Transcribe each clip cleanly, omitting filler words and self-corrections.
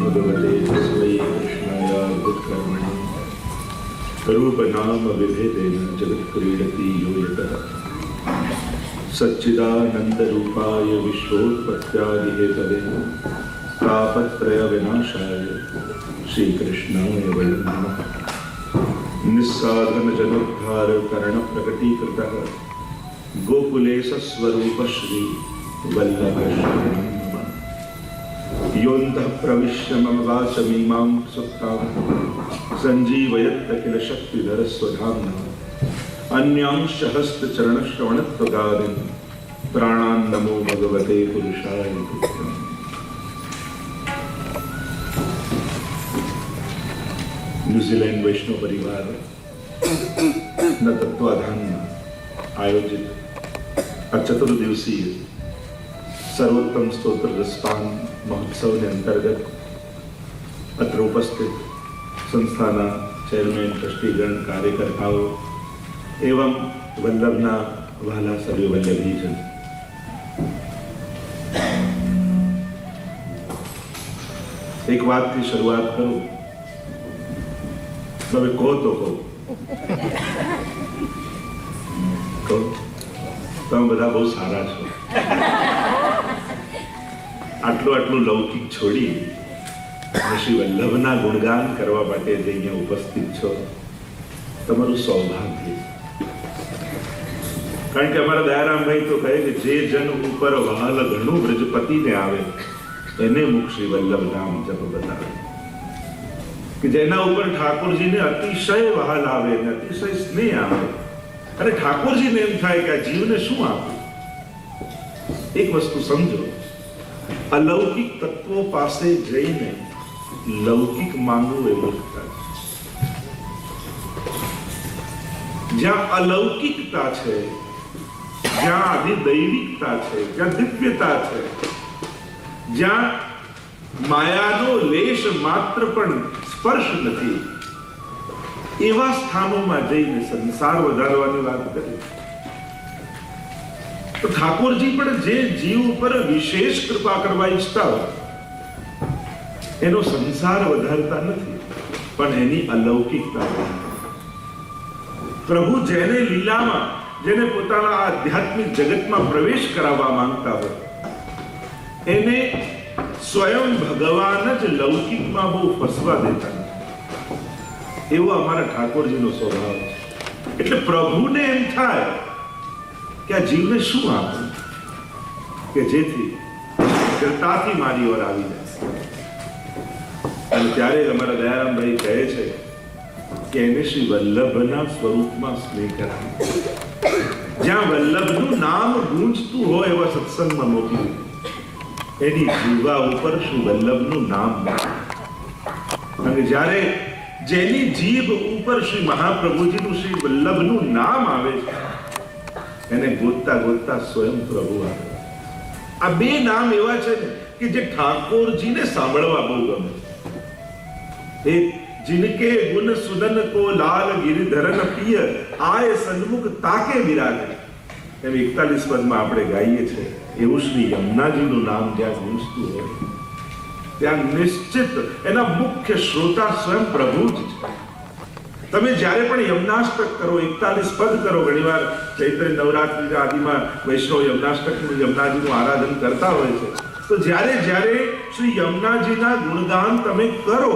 भगवते तस्मै कृष्णाय उत्कर्मणि रूपनाम विभेदेन जगत्क्रीडति यो यतः सच्चिदानन्दरूपाय विश्वोत्पत्त्यादिहेतवे तापत्रय विनाशाय श्रीकृष्णाय वयं नमः। निस्साधन जनोद्धार कर्ण प्रकटीकृतः गोकुले सस्वरूप श्री वल्लभ शरणं नमः। योऽन्तः प्रविश्य मम वाचमीमां सुप्तां सञ्जीवयत् किल शक्तिधर स्वधाम्ना अन्यांश हस्तचरणश्रवणत्वगादीन् प्राणान् नमो भगवते पुरुषाय तुभ्यम्। ન્યુઝીલેન્ડ વૈષ્ણવ પરિવાર તત્વાધાનમાં આયોજિત આ ચતુર્દિવસીય સર્વોત્તમ સ્તોત્ર રસપાન મહોત્સવને અંતર્ગત અત્ર ઉપસ્થિત સંસ્થાના ચેરમેન, ટ્રસ્ટીગણ, કાર્યકર્તાઓ એવં વલ્લભના વહાલા સર્વે વલ્લભીજન, એક વાતથી શરૂઆત કરું. તમે કહો તો કહો, તમે બધા બહુ સારા છો. આટલું લૌકિક છોડી શ્રી વલ્લભના ગુણગાન કરવા માટે જે અહીંયા ઉપસ્થિત છો, તમારું સૌભાગ્ય. કારણ કે અમારા દયારામભાઈ તો કહે કે જે જન ઉપર વહાલ ઘણું બ્રજપતિને આવે એને મુખ શ્રી વલ્લભ નામ જપ બતાવે. કે જેના ઉપર ઠાકોરજીને અતિશય વહાલ આવે ને અતિશય સ્નેહ આવે અને ઠાકોરજીને એમ થાય કે આ જીવને શું આપે. એક વસ્તુ સમજો, અલૌકિક તત્વો પાસે જઈને લૌકિક માંગવું એ મૂર્ખતા છે. જ્યાં અલૌકિકતા છે, જ્યાં આદિદૈવિકતા છે, જ્યાં દિવ્યતા છે, જ્યાં માયાનો લેશ માત્ર પણ સ્પર્શ નથી, એવા સ્થાનોમાં જઈને સંસાર વધારવાની વાત કરી. તો ઠાકોરજી પણ જે જીવ ઉપર વિશેષ કૃપા કરવા ઈચ્છતા હોય એનો સંસાર વધારતા નથી, પણ એની અલૌકિકતા. પ્રભુ જેને લીલામાં, જેને પોતાના આધ્યાત્મિક જગતમાં પ્રવેશ કરાવવા માંગતા હોય એને સ્વયં ભગવાન જ લૌકિકમાં બહુ ફસવા દેતા નથી. એવો અમારા ઠાકોરજીનો સ્વભાવ છે. એટલે પ્રભુને એમ થાય કે આ જીવને શું આપવું કે જેથી જગતાથી મારી ઓર આવી જાય. અને ત્યારે અમારા દયારામભાઈ કહે છે કે એને શ્રી વલ્લભના સ્વરૂપમાં સ્નેહ કરાવે. જ્યાં વલ્લભનું નામ ગૂંજતું હોય એવા સત્સંગમાં મોકલી એની જીવા ઉપર શ્રી વલ્લભનું નામ. અને જ્યારે જેની જીભ ઉપર શ્રી મહાપ્રભુજીનું શ્રી વલ્લભનું નામ આવે છે એને ગોતતા ગોતતા સ્વયં પ્રભુ આવે. આ બે નામ એવા છે ને કે જે ઠાકોરજીને સાંભળવા બહુ ગમે. એક जिनके गुण सुदन को लाल गिरिधरन पिय आय सन्मुख ताके विराजे. એમ 41 પદમાં આપણે ગાઈએ છીએ. એવું શ્રી યમુનાજીનું નામ જ્યાં ગુંજતું હોય ત્યાં નિશ્ચિત એના મુખ્ય શ્રોતા સ્વયં પ્રભુ જ છે. તમે જ્યારે પણ યમનાષ્ટક કરો, 41 પદ કરો, ઘણીવાર ચૈત્ર નવરાત્રિના આદિમાં વૈષ્ણવ યમનાષ્ટકનું, યમુનાજીનું આરાધન કરતા હોય છે. તો જ્યારે શ્રી યમુનાજીના ગુણગાન તમે કરો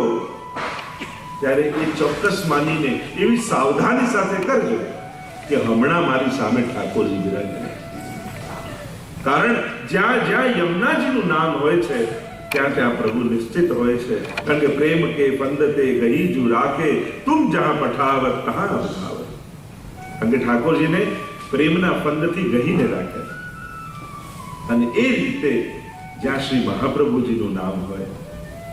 ત્યારે એ ચોક્કસ માનીને એવી સાવધાની સાથે કરજો કે હમણાં મારી સામે ઠાકોરજી બિરાજે. કારણ જ્યાં જ્યાં યમુનાજીનું નામ હોય છે ત્યાં ત્યાં પ્રભુ નિશ્ચિત હોય છે. કારણ કે પ્રેમ કે પંદતે ગઈ જુ રાખે તુમ જહાં પઠાવત કહાં અવધાવત. કારણ કે ઠાકોરજીને પ્રેમના પંદથી ગહીને રાખે. અને એ રીતે જ્યાં શ્રી મહાપ્રભુજીનું નામ હોય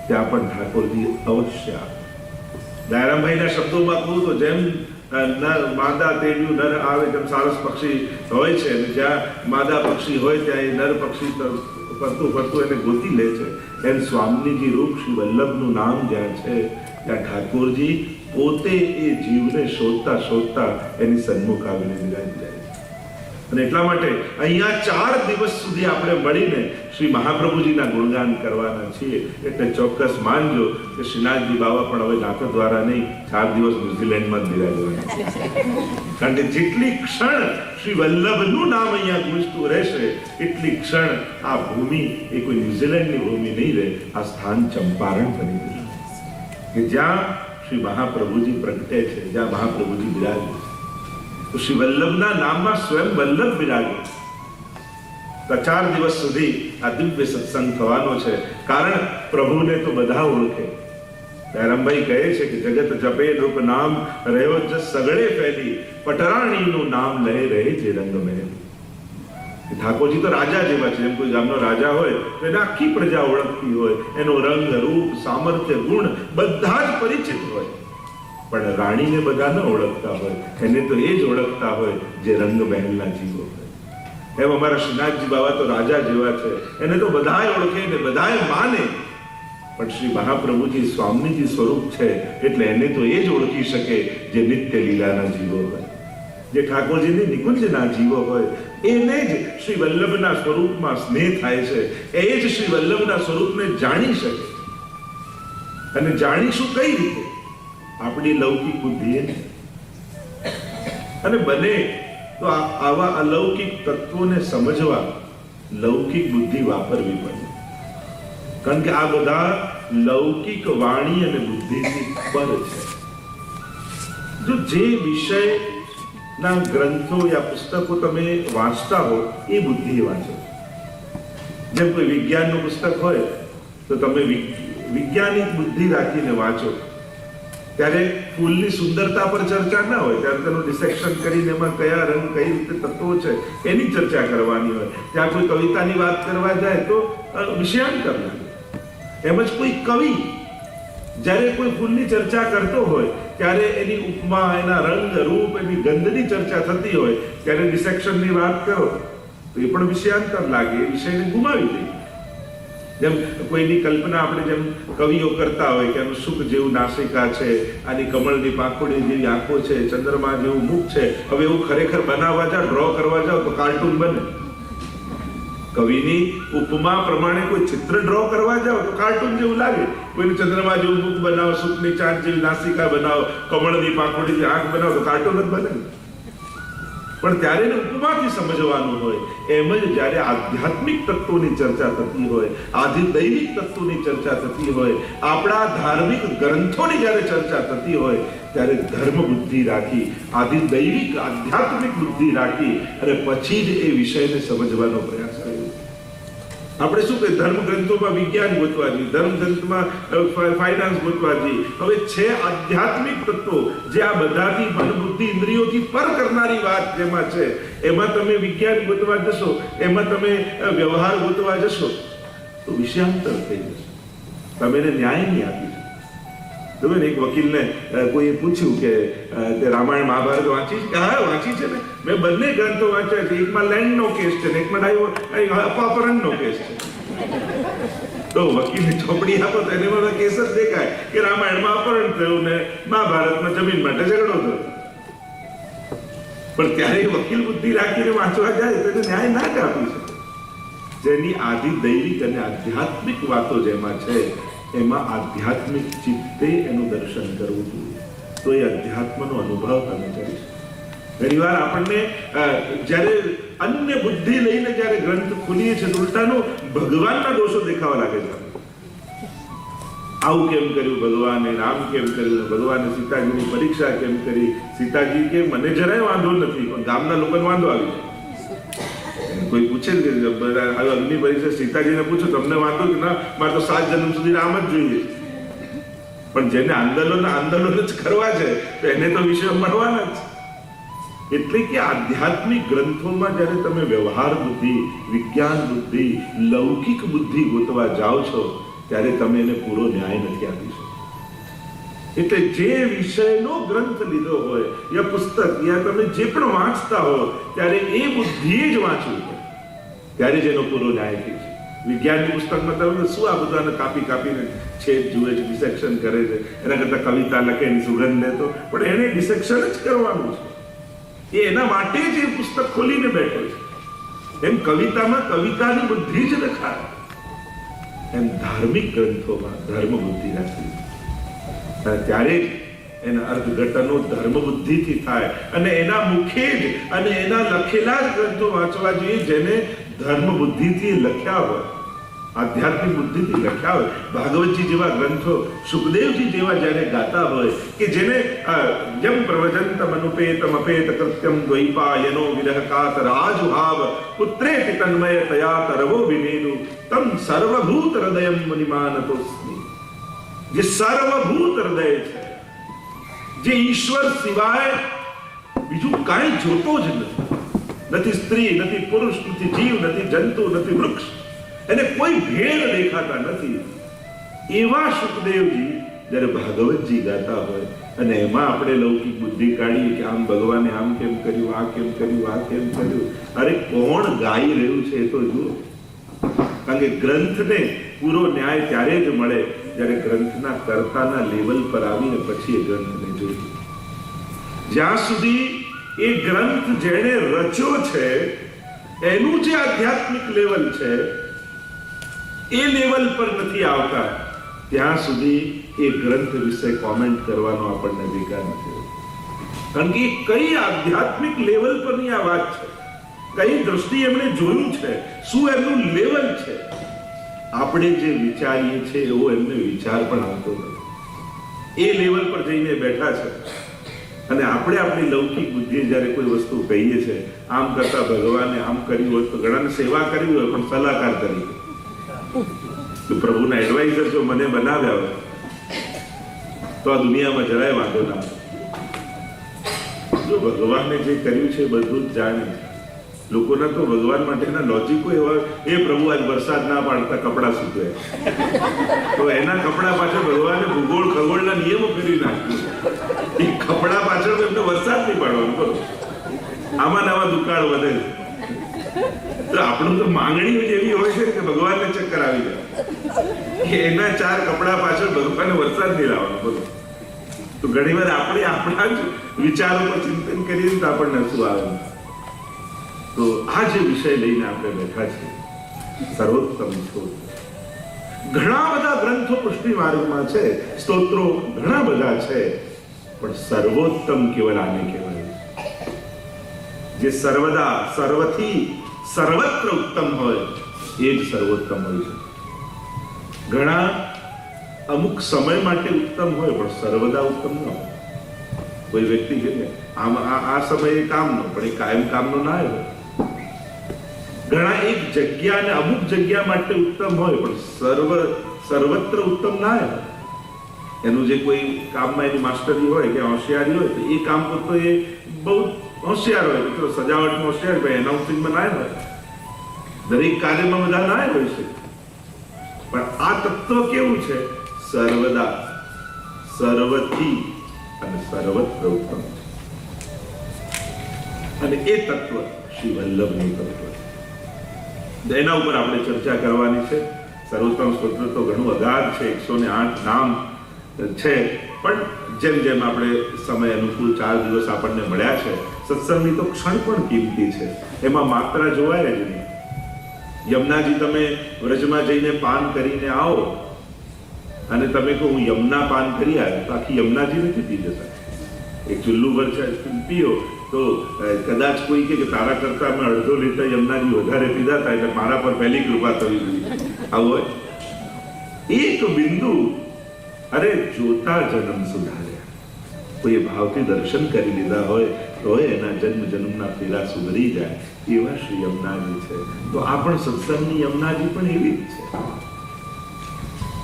ત્યાં પણ ઠાકોરજી અવશ્ય આવે. દયારામભાઈના શબ્દોમાં કહું તો જેમ માદા તેડ્યું નર આવે, જેમ સારસ પક્ષી હોય છે અને જ્યાં માદા પક્ષી હોય ત્યાં એ નર પક્ષી ફરતું ફરતું એને ગોતી લે છે, એમ સ્વામીજી રૂપ શ્રી વલ્લભનું નામ જ્યાં છે ત્યાં ઠાકોરજી પોતે એ જીવને શોધતા શોધતા એની સન્મુખ આવીને બિરાજી જાય. અને એટલા માટે અહીંયા 4 દિવસ સુધી આપણે મળીને શ્રી મહાપ્રભુજીના ગુણગાન કરવાના છીએ, એટલે ચોક્કસ માનજો કે શ્રીનાથજી બાવા પણ હવે નાથો દ્વારા નહીં, 4 દિવસ ન્યુઝીલેન્ડમાં જ બિરાજવાના. કારણ કે જેટલી ક્ષણ શ્રી વલ્લભનું નામ અહીંયા ગુંજતું રહેશે એટલી ક્ષણ આ ભૂમિ એ કોઈ ન્યુઝીલેન્ડની ભૂમિ નહીં રહે, આ સ્થાન ચંપારણ બની ગયું કે જ્યાં શ્રી મહાપ્રભુજી પ્રગટે છે, જ્યાં મહાપ્રભુજી બિરાજે છે. તો શ્રી વલ્લભના નામમાં સ્વયં વલ્લભ બિરાજે. 4 દિવસ સુધી આ દિવ્ય સત્સંગ થવાનો છે. કારણ પ્રભુને તો બધા ઓળખે. રામભાઈ કહે છે કે જગત જપે રૂપ નામ રહ્યો જ સગળે ફેલી, પટરાણીનું નામ લહે રહે જે રંગ મહેલ. ઠાકોરજી તો રાજા જેવા છે. જેમ કોઈ ગામનો રાજા હોય તો એને આખી પ્રજા ઓળખતી હોય, એનો રંગ રૂપ સામર્થ્ય ગુણ બધા જ પરિચિત હોય. પણ રાણીને બધા ન ઓળખતા હોય, એને તો એ જ ઓળખતા હોય જે રંગ મહેલના જીવો હોય. એમ અમારા શ્રીનાથજી બાવા તો રાજા જેવા છે, એને તો બધાય ઓળખે ને બધાય માને. પણ શ્રી મહાપ્રભુજી સ્વામીજી સ્વરૂપ છે એટલે એને તો એ જ ઓળખી શકે જે નિત્ય લીલાના જીવો હોય, જે ઠાકોરજીની નિકુંજના જીવો હોય. એને જ શ્રી વલ્લભના સ્વરૂપમાં સ્નેહ થાય છે, એ જ શ્રી વલ્લભના સ્વરૂપને જાણી શકે. અને જાણીશું કઈ રીતે? આપણી લૌકિક બુદ્ધિએ. અને બને તો આવા અલૌકિક તત્વોને સમજવા લૌકિક બુદ્ધિ વાપરવી પડે. કારણ કે આ બધા લૌકિક વાણી અને બુદ્ધિથી પર છે. જો જે વિષયના ગ્રંથો યા પુસ્તકો તમે વાંચતા હો એ બુદ્ધિ વાંચો. જેમ કોઈ વિજ્ઞાનનું પુસ્તક હોય તો તમે વૈજ્ઞાનિક બુદ્ધિ રાખીને વાંચો. ત્યારે ફૂલની સુંદરતા પર ચર્ચા ના હોય, ત્યારે તેનું ડિસેક્શન કરીને એમાં કયા રંગ કઈ રીતે તત્વો છે એની ચર્ચા કરવાની હોય. ત્યાં કોઈ કવિતાની વાત કરવા જાય તો વિષયાંતર લાગે. એમ જ કોઈ કવિ જ્યારે કોઈ ફૂલની ચર્ચા કરતો હોય ત્યારે એની ઉપમા, એના રંગ રૂપ, એની ગંધની ચર્ચા થતી હોય ત્યારે ડિસેક્શનની વાત કરો તો એ પણ વિષયાંતર લાગે, એ વિષયને ગુમાવી દે. જેમ કોઈની કલ્પના આપણે જેમ કવિઓ કરતા હોય કે આનું સુખ જેવું નાસિકા છે, આની કમળની પાંખોડી જેવી આંખો છે, ચંદ્રમા જેવું મુખ છે. હવે એવું ખરેખર બનાવવા જાવ, ડ્રો કરવા જાવ તો કાર્ટૂન બને. કવિની ઉપમા પ્રમાણે કોઈ ચિત્ર ડ્રો કરવા જાવ તો કાર્ટૂન જેવું લાગે. કોઈનું ચંદ્રમા જેવું મુખ બનાવો, સુખની ચાંદ જેવી નાસિકા બનાવો, કમળની પાંખોડી જેવી આંખ બનાવો તો કાર્ટૂન જ બને. પણ ત્યારે એને ઉપમાથી સમજવાનું હોય. એમ જ જ્યારે આધ્યાત્મિક તત્વોની ચર્ચા થતી હોય, આધિદૈવિક તત્વોની ચર્ચા થતી હોય, આપણા ધાર્મિક ગ્રંથોની જ્યારે ચર્ચા થતી હોય ત્યારે ધર્મ બુદ્ધિ રાખી, આધિદૈવિક આધ્યાત્મિક બુદ્ધિ રાખી અને પછી જ એ વિષયને સમજવાનો પ્રયાસ કર્યો. આપણે શું કે ધર્મ ગ્રંથોમાં વિજ્ઞાન ગોતવા જઈએ, ધર્મ ગ્રંથમાં ફાઇનાન્સ ગોતવા જઈએ. હવે છે આધ્યાત્મિક તત્વો જે આ બધાથી મન બુદ્ધિ ઇન્દ્રિયોથી પર કરનારી વાત જેમાં છે, એમાં તમે વિજ્ઞાન ગોતવા જશો, એમાં તમે વ્યવહાર ગોતવા જશો તો વિષયાંતર થઈ જશે. તમે એને ન્યાય નહીં આપી શકો. તમે એક વકીલને કોઈએ પૂછ્યું કે તે રામાયણ મહાભારત વાંચી છે? હા વાંચી છે ને, મેં બંને ગ્રંથો વાંચ્યા છે. એકમાં લેન્ડનો કેસ છે ને એકમાં અપહરણનો કેસ છે. તો વકીલને ચોપડી આપો તો એને બધા કેસ જ દેખાય કે રામાયણમાં અપહરણ થયું ને મહાભારતમાં જમીન માટે ઝઘડો થયો. પણ ત્યારે વકીલ બુદ્ધિ રાખીને વાંચવા જાય તો એને ન્યાય ના જ આપી શકે. જેની આધિદૈવિક અને આધ્યાત્મિક વાતો જેમાં છે એમાં આધ્યાત્મિક ચિત્તે એનું દર્શન કરવું જોઈએ, તો એ અધ્યાત્મનો અનુભવ તમે કરી શકો. ઘણીવાર આપણને જ્યારે અન્ય બુદ્ધિ લઈને જ્યારે ગ્રંથ ખોલીએ છીએ તો ઉલટાનો ભગવાનના દોષો દેખાવા લાગે છે. આવું કેમ કર્યું ભગવાને, રામ કેમ કર્યું, ભગવાને સીતાજીની પરીક્ષા કેમ કરી. સીતાજી કે મને જરાય વાંધો નથી, પણ ગામના લોકોને વાંધો આવી જાય. કોઈ પૂછે કે અગ્નિ પરીક્ષા સીતાજીને પૂછો તમને વાંધો કે ના, મારે તો 7 જન્મ સુધી રામ જ જોઈએ. પણ જેને આંદોલન જ કરવા છે તો એને તો વિષય મળવાના જ. એટલે કે આધ્યાત્મિક ગ્રંથોમાં જ્યારે તમે વ્યવહાર બુદ્ધિ, વિજ્ઞાન બુદ્ધિ, લૌકિક બુદ્ધિ ગોતવા જાઓ છો ત્યારે તમે એને પૂરો ન્યાય નથી આપી શકતા. એટલે જે વિષયનો ગ્રંથ લીધો હોય યા પુસ્તક યા તમે જે પણ વાંચતા હો ત્યારે એ બુદ્ધિએ જ વાંચવું પડે, ત્યારે જ એનો પૂરો ન્યાય થઈ છે. વિજ્ઞાનની પુસ્તકમાં તમે શું આ બધાને કાપીને છેદ જુએ છે, ડિસેક્શન કરે છે. એના કરતા કવિતા લખે એની સુગંધ લેતો, પણ એને ડિસેક્શન જ કરવાનું છે. એ એના માટે જ એ પુસ્તક ખોલીને બેઠો છે. એમ કવિતામાં કવિતાની બુદ્ધિ જ રખાય, એમ ધાર્મિક ગ્રંથોમાં ધર્મ બુદ્ધિ રાખવી. અને ત્યારે જ એના અર્થઘટનો ધર્મ બુદ્ધિથી થાય અને એના મુખે જ અને એના લખેલા જ ગ્રંથો વાંચવા જોઈએ જેને ધર્મ બુદ્ધિથી લખ્યા હોય, આધ્યાત્મિક બુદ્ધિથી લખ્યા હોય. ભાગવતજી જેવા ગ્રંથો, સુખદેવજી જેવા જ્યારે ગાતા હોય કે જેને જમ પ્રવજંતમ અનુપેતમ અપેત કૃત્યમ દ્વૈપાયનો વિરહકાત રાજુભાવ પુત્રેતિ તન્મય તયા તરવો વિનેદુ તમ સર્વભૂત હૃદયમ મુનિમાનતોસ્મિ. જે સર્વભૂત હૃદય છે, જે ઈશ્વર સિવાય બીજું કાંઈ જોતો જ નથી સ્ત્રી, નથી પુરુષ, નથી જીવ, નથી જંતુ, નથી વૃક્ષ, એને કોઈ ભેદ દેખાતા નથી. એવા સુખદેવજી જ્યારે ભાગવતજી ગાતા હોય અને એમાં આપણે લૌકિક બુદ્ધિ કાઢીએ કે આમ ભગવાને આમ કેમ કર્યું, આ કેમ કર્યું, આ કેમ કર્યું, અરે કોણ ગાઈ રહ્યું છે એ તો જુઓ. કારણ કે ગ્રંથને પૂરો ન્યાય ત્યારે જ મળે જ્યારે ગ્રંથના કર્તાના લેવલ પર આવીને પછી એ ગ્રંથને જોઈએ. જ્યાં સુધી એ ગ્રંથ જેણે રચ્યો છે એનું જે આધ્યાત્મિક લેવલ છે એ લેવલ પર નથી આવતા ત્યાં સુધી એ ગ્રંથ વિશે કોમેન્ટ કરવાનો આપણને અધિકાર નથી. કારણ કે કઈ આધ્યાત્મિક લેવલ પરની આ વાત છે, કઈ દ્રષ્ટિ એમણે જોયું છે, શું એમનું લેવલ છે. આપણે જે વિચારીએ છીએ એવો એમને વિચાર પણ આવતો નથી. એ લેવલ પર જઈને બેઠા છે અને આપણે આપણી લૌકિક બુદ્ધિ જ્યારે કોઈ વસ્તુ કહીએ છીએ, આમ કરતા ભગવાને આમ કર્યું હોય તો ઘણાને સેવા કરવી હોય પણ સલાહકાર કરી તો પ્રભુના એડવાઇઝર જો મને બનાવ્યા હોય તો આ દુનિયામાં જરાય વાંધો ના. જો ભગવાને જે કર્યું છે બધું જ જાણે. લોકોના તો ભગવાન માટેના લોજિકો એવા, એ પ્રભુ આજ વરસાદ ના પાડતા કપડા સૂકવે તો એના કપડા પાછળ ભગવાને ભૂગોળ ખગોળના નિયમો ફેરવી નાખ્યું. એ કપડા પાછળ એમને વરસાદ નહીં પાડવાનું. બોલો, આમાં નવા દુકાળ વધે છે. તો આપણું તો માંગણી એવી હોય છે કે ભગવાનને ચક્કર આવી જાય કે એના 4 કપડા પાછળ ભગવાનને વરસાદ નહીં લાવવાનો. બોલો, તો ઘણી વાર આપણે આપણા જ વિચારો પર ચિંતન કરીએ તો આપણને શું આવે. તો આ જે વિષય લઈને આપણે બેઠા છીએ સર્વોત્તમ સ્તોત્ર. ઘણા બધા ગ્રંથો પુષ્ટિ માર્ગમાં છે, સ્તોત્રો ઘણા બધા છે, પણ સર્વોત્તમ કેવલ આને કહેવાય જે સર્વદા સર્વથી સર્વત્ર ઉત્તમ હોય એ જ સર્વોત્તમ હોય છે. ઘણા અમુક સમય માટે ઉત્તમ હોય પણ સર્વદા ઉત્તમ ન હોય. કોઈ વ્યક્તિ છે ને આ સમયે કામનો પણ એ કાયમ કામનો ના હોય. ઘણા એક જગ્યા અને અમુક જગ્યા માટે ઉત્તમ હોય પણ સર્વત્ર ઉત્તમ ના હોય. એનું જે કોઈ કામમાં એની માસ્ટરી હોય કે હોશિયારી હોય તો એ કામ કરતો એ બહુ હોશિયાર હોય, મિત્રો સજાવટમાં હોશિયાર હોય, એનાઉન્સિંગમાં ના હોય, દરેક કાર્યમાં બધા ના હોય છે. પણ આ તત્વ કેવું છે? સર્વદા, સર્વથી અને સર્વત્ર ઉત્તમ છે. અને એ તત્વ શ્રી વલ્લભનું તત્વ. એના ઉપર આપણે ચર્ચા કરવાની છે. સર્વોત્તમ સ્તોત્ર તો ઘણું અગાધ છે, 108 નામ છે, પણ જેમ જેમ આપણે સમય અનુકૂળ 4 દિવસ આપણને મળ્યા છે, સત્સંગની તો ક્ષણ પણ કિંમતી છે, એમાં માત્રા જોવાય જ નહીં. યમુનાજી તમે વ્રજમાં જઈને પાન કરીને આવો અને તમે કહો હું યમુના પાન કરી આવ્યો તો આખી યમુનાજી નથી પી જતા. એક ચુલ્લુ ભર પીઓ તો કદાચ કોઈ કે તારા કરતા અમે અડધો લીટર યમુનાજી વધારે પીધા હતા એટલે મારા પર પહેલી કૃપા થવી જોઈએ. આવું હોય એક બિંદુ, અરે જોતા જન્મ સુધાર્યા. કોઈ ભાવથી દર્શન કરી લીધા હોય તો એના જન્મ જન્મના ફેરા સુધરી જાય એવા શ્રી યમુનાજી છે. તો આ પણ સત્સંગની યમુનાજી પણ એવી જ છે.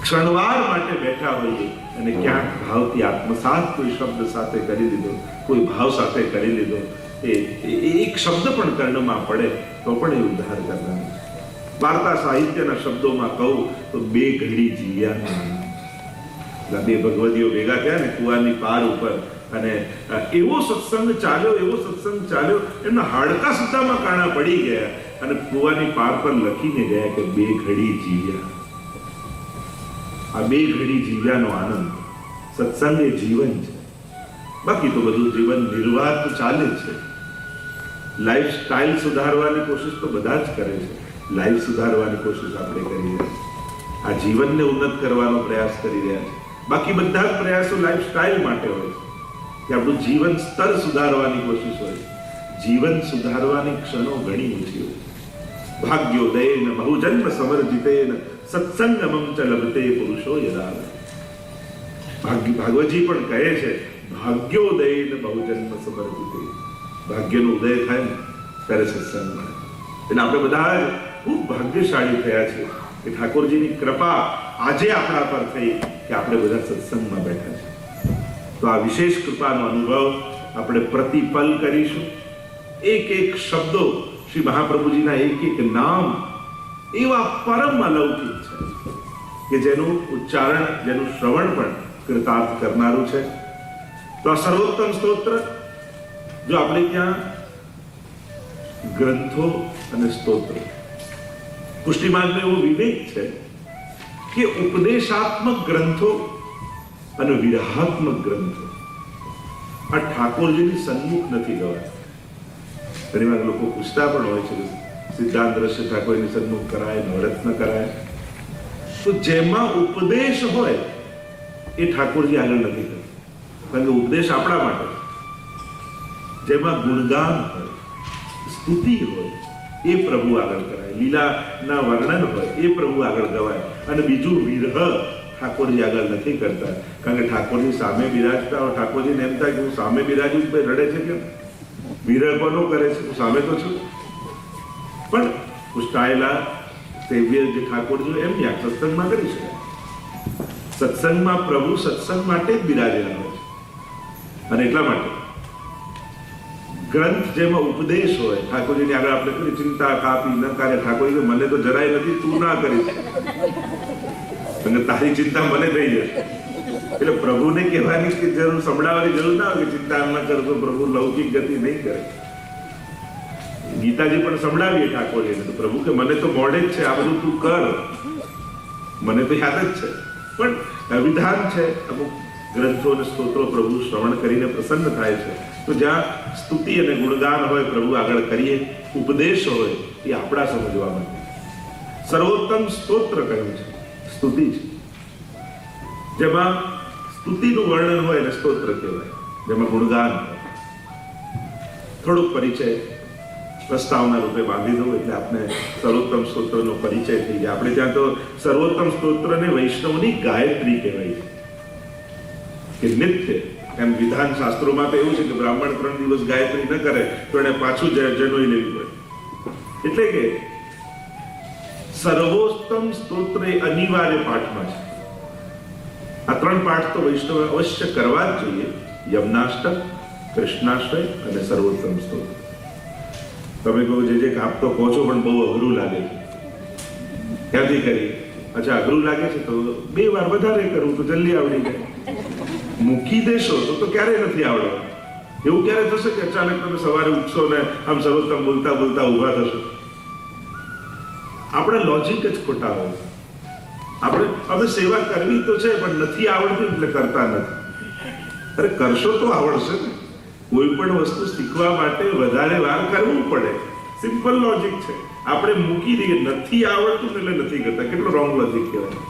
ક્ષણવાર માટે બેઠા હોઈએ અને ક્યાંક ભાવથી આત્મસાત કોઈ શબ્દ સાથે કરી લીધો, કોઈ ભાવ સાથે કરી લીધો, એક શબ્દ પણ કર્ણમાં પડે તો પણ એ ઉદ્ધાર કરનાર. વાર્તા સાહિત્યના શબ્દોમાં કહું તો 2 ઘડી જીવ્યા. 2 ભગવદીઓ ભેગા થયા ને કુવાની પાર ઉપર અને એવો સત્સંગ ચાલ્યો એમના હાડકા સુદ્ધામાં કાણા પડી ગયા અને કુવાની પાર પર લખીને ગયા કે 2 ઘડી જીવ્યા. આ 2 ઘડી જીવ્યાનો આનંદ. સત્સંગ એ જીવન છે. બાકી તો બધું જીવન નિર્વાહ તો ચાલે છે. લાઈફ સ્ટાઇલ સુધારવાની કોશિશ તો બધા જ કરે છે, લાઈફ સુધારવાની કોશિશ આપણે કરી રહ્યા છીએ, આ જીવનને ઉન્નત કરવાનો પ્રયાસ કરી રહ્યા છે. બાકી બધા જ પ્રયાસો લાઈફ સ્ટાઇલ માટે હોય છે કે આપણું જીવન સ્તર સુધારવાની કોશિશ હોય છે. જીવન સુધારવાની ક્ષણો ઘણી ઓછી હોય. ભાગ્યોદયેન બહુજન્મ સમર્જિતેન સત્સંગમં ચ લભતે પુરુષો યદા. ભાગવતજી પણ કહે છે ભાગ્યોદયેન બહુજન્મ સમર્જિતે, ભાગ્યનો ઉદય થાય ને ત્યારે સત્સંગ મળે. એટલે આપણે બધા જ ખૂબ ભાગ્યશાળી થયા છે કે ઠાકોરજીની કૃપા આજે આપણા પર થઈ કે આપણે બધા સત્સંગમાં બેઠા છે. તો આ વિશેષ કૃપાનો અનુભવ આપણે પ્રતિપલ કરીશું. એક એક શબ્દો શ્રી મહાપ્રભુજીના એક એક નામ એવા પરમ અલૌકિક છે કે જેનું ઉચ્ચારણ, જેનું શ્રવણ પણ કૃતાર્થ કરનારું છે. તો આ સર્વોત્તમ સ્તોત્ર, જો આપણે ત્યાં ગ્રંથો અને સ્તોત્ર, પુષ્ટિમાર્ગનો એવો વિવેક છે કે ઉપદેશાત્મક ગ્રંથો અને વિરહાત્મક ગ્રંથો આ ઠાકોરજીની સન્મુખ નથી ગવાય. ઘણી વાર લોકો પૂછતા પણ હોય છે સિદ્ધાંત દ્રશ્ય ઠાકોરની સન્મુખ કરાય, નવરત્ન કરાય. તો જેમાં ઉપદેશ હોય એ ઠાકોરજી આગળ નથી કરતા, કારણ કે ઉપદેશ આપણા માટે. જેમાં ગુણગાન હોય, સ્તુતિ હોય, એ પ્રભુ આગળ કરાય, લીલાના વર્ણન હોય એ પ્રભુ આગળ ગવાય. અને બીજું વિરહ ઠાકોરજી આગળ નથી કરતા, કારણ કે ઠાકોરજી સામે બિરાજતા હોય, ઠાકોરજીને એમ થાય કે હું સામે બિરાજું તો રડે છે કેમ? વિરહ કોનો કરે છે? હું સામે તો છું. પણ પુષ્ટાયેલા સેવ્ય જે ઠાકોરજી એમ યા સત્સંગમાં કરી શકાય. સત્સંગમાં પ્રભુ સત્સંગ માટે જ બિરાજેલા હોય છે. અને એટલા માટે ગ્રંથ જેમાં ઉપદેશ હોય, ઠાકોરજીની આગળ આપણે કરી ચિંતા કાપી ન કરે, ઠાકોરજી મને તો જરાય નથી, તું ના કરીશ, અને તારી ચિંતા મને થઈ જશે. એટલે પ્રભુને કહેવાની કે જરૂર, સંભળાવવાની જરૂર ના હોય કે ચિંતા ન કરતો, પ્રભુ લૌકિક ગતિ નહીં કરે. ગીતાજી પણ સંભળાવીએ ઠાકોરજીને તો પ્રભુ કે મને તો મોડે જ છે, આ બધું તું કર, મને તો યાદ જ છે. પણ વિધાન છે, અમુક ગ્રંથો અને સ્તોત્રો પ્રભુ શ્રવણ કરીને પ્રસન્ન થાય છે. તો જ્યાં સ્તુતિ અને ગુણગાન હોય પ્રભુ આગળ કરીએ, ઉપદેશ હોય એ આપણા સમજવા માટે. સર્વોત્તમ સ્તોત્ર કહ્યું છે, સ્તુતિ છે. જેમાં સ્તુતિનું વર્ણન હોય એને સ્તોત્ર કહેવાય, જેમાં ગુણગાન હોય. થોડોક પરિચય પ્રસ્તાવના રૂપે બાંધી દઉં એટલે આપણે સર્વોત્તમ સ્તોત્રનો પરિચય થઈ જાય. આપણે ત્યાં તો સર્વોત્તમ સ્તોત્રને વૈષ્ણવની ગાયત્રી કહેવાય છે કે નિત્ય. એમ વિધાન શાસ્ત્રોમાં તો એવું છે કે બ્રાહ્મણ 3 દિવસ ગાયત્રી ન કરે તો એને પાછું જનોઈ લેવી પડે. એટલે કે સર્વોત્તમ સ્તોત્ર એ અનિવાર્ય પાઠમાં છે. આ 3 પાઠ તો વૈષ્ણવ અવશ્ય કરવા જ જોઈએ: યમનાષ્ટક, કૃષ્ણાષ્ટક અને સર્વોત્તમ સ્તોત્ર. તમે કહો જે કાપ તો કહો છો પણ બહુ અઘરું લાગે છે, ક્યાંથી કરીએ? અચ્છા, અઘરું લાગે છે તો 2 વાર વધારે કરવું તો જલ્દી આવડી જાય. મૂકી દેશો તો ક્યારેય નથી આવડવાનું. એવું ક્યારે થશે કે અચાનક તમે સવારે ઉઠશો ને આમ સર્વોત્તમ બોલતા બોલતા ઊભા થશો? આપણે લોજિક જ ખોટા હોય. આપણે હવે સેવા કરવી તો છે પણ નથી આવડતી એટલે કરતા નથી. અરે કરશો તો આવડશે ને. કોઈ પણ વસ્તુ શીખવા માટે વધારે વાર કરવું પડે. સિમ્પલ લોજિક છે. આપણે મૂકી દઈએ નથી આવડતું એટલે નથી કરતા. કેટલો રોંગ લોજિક કહેવાય.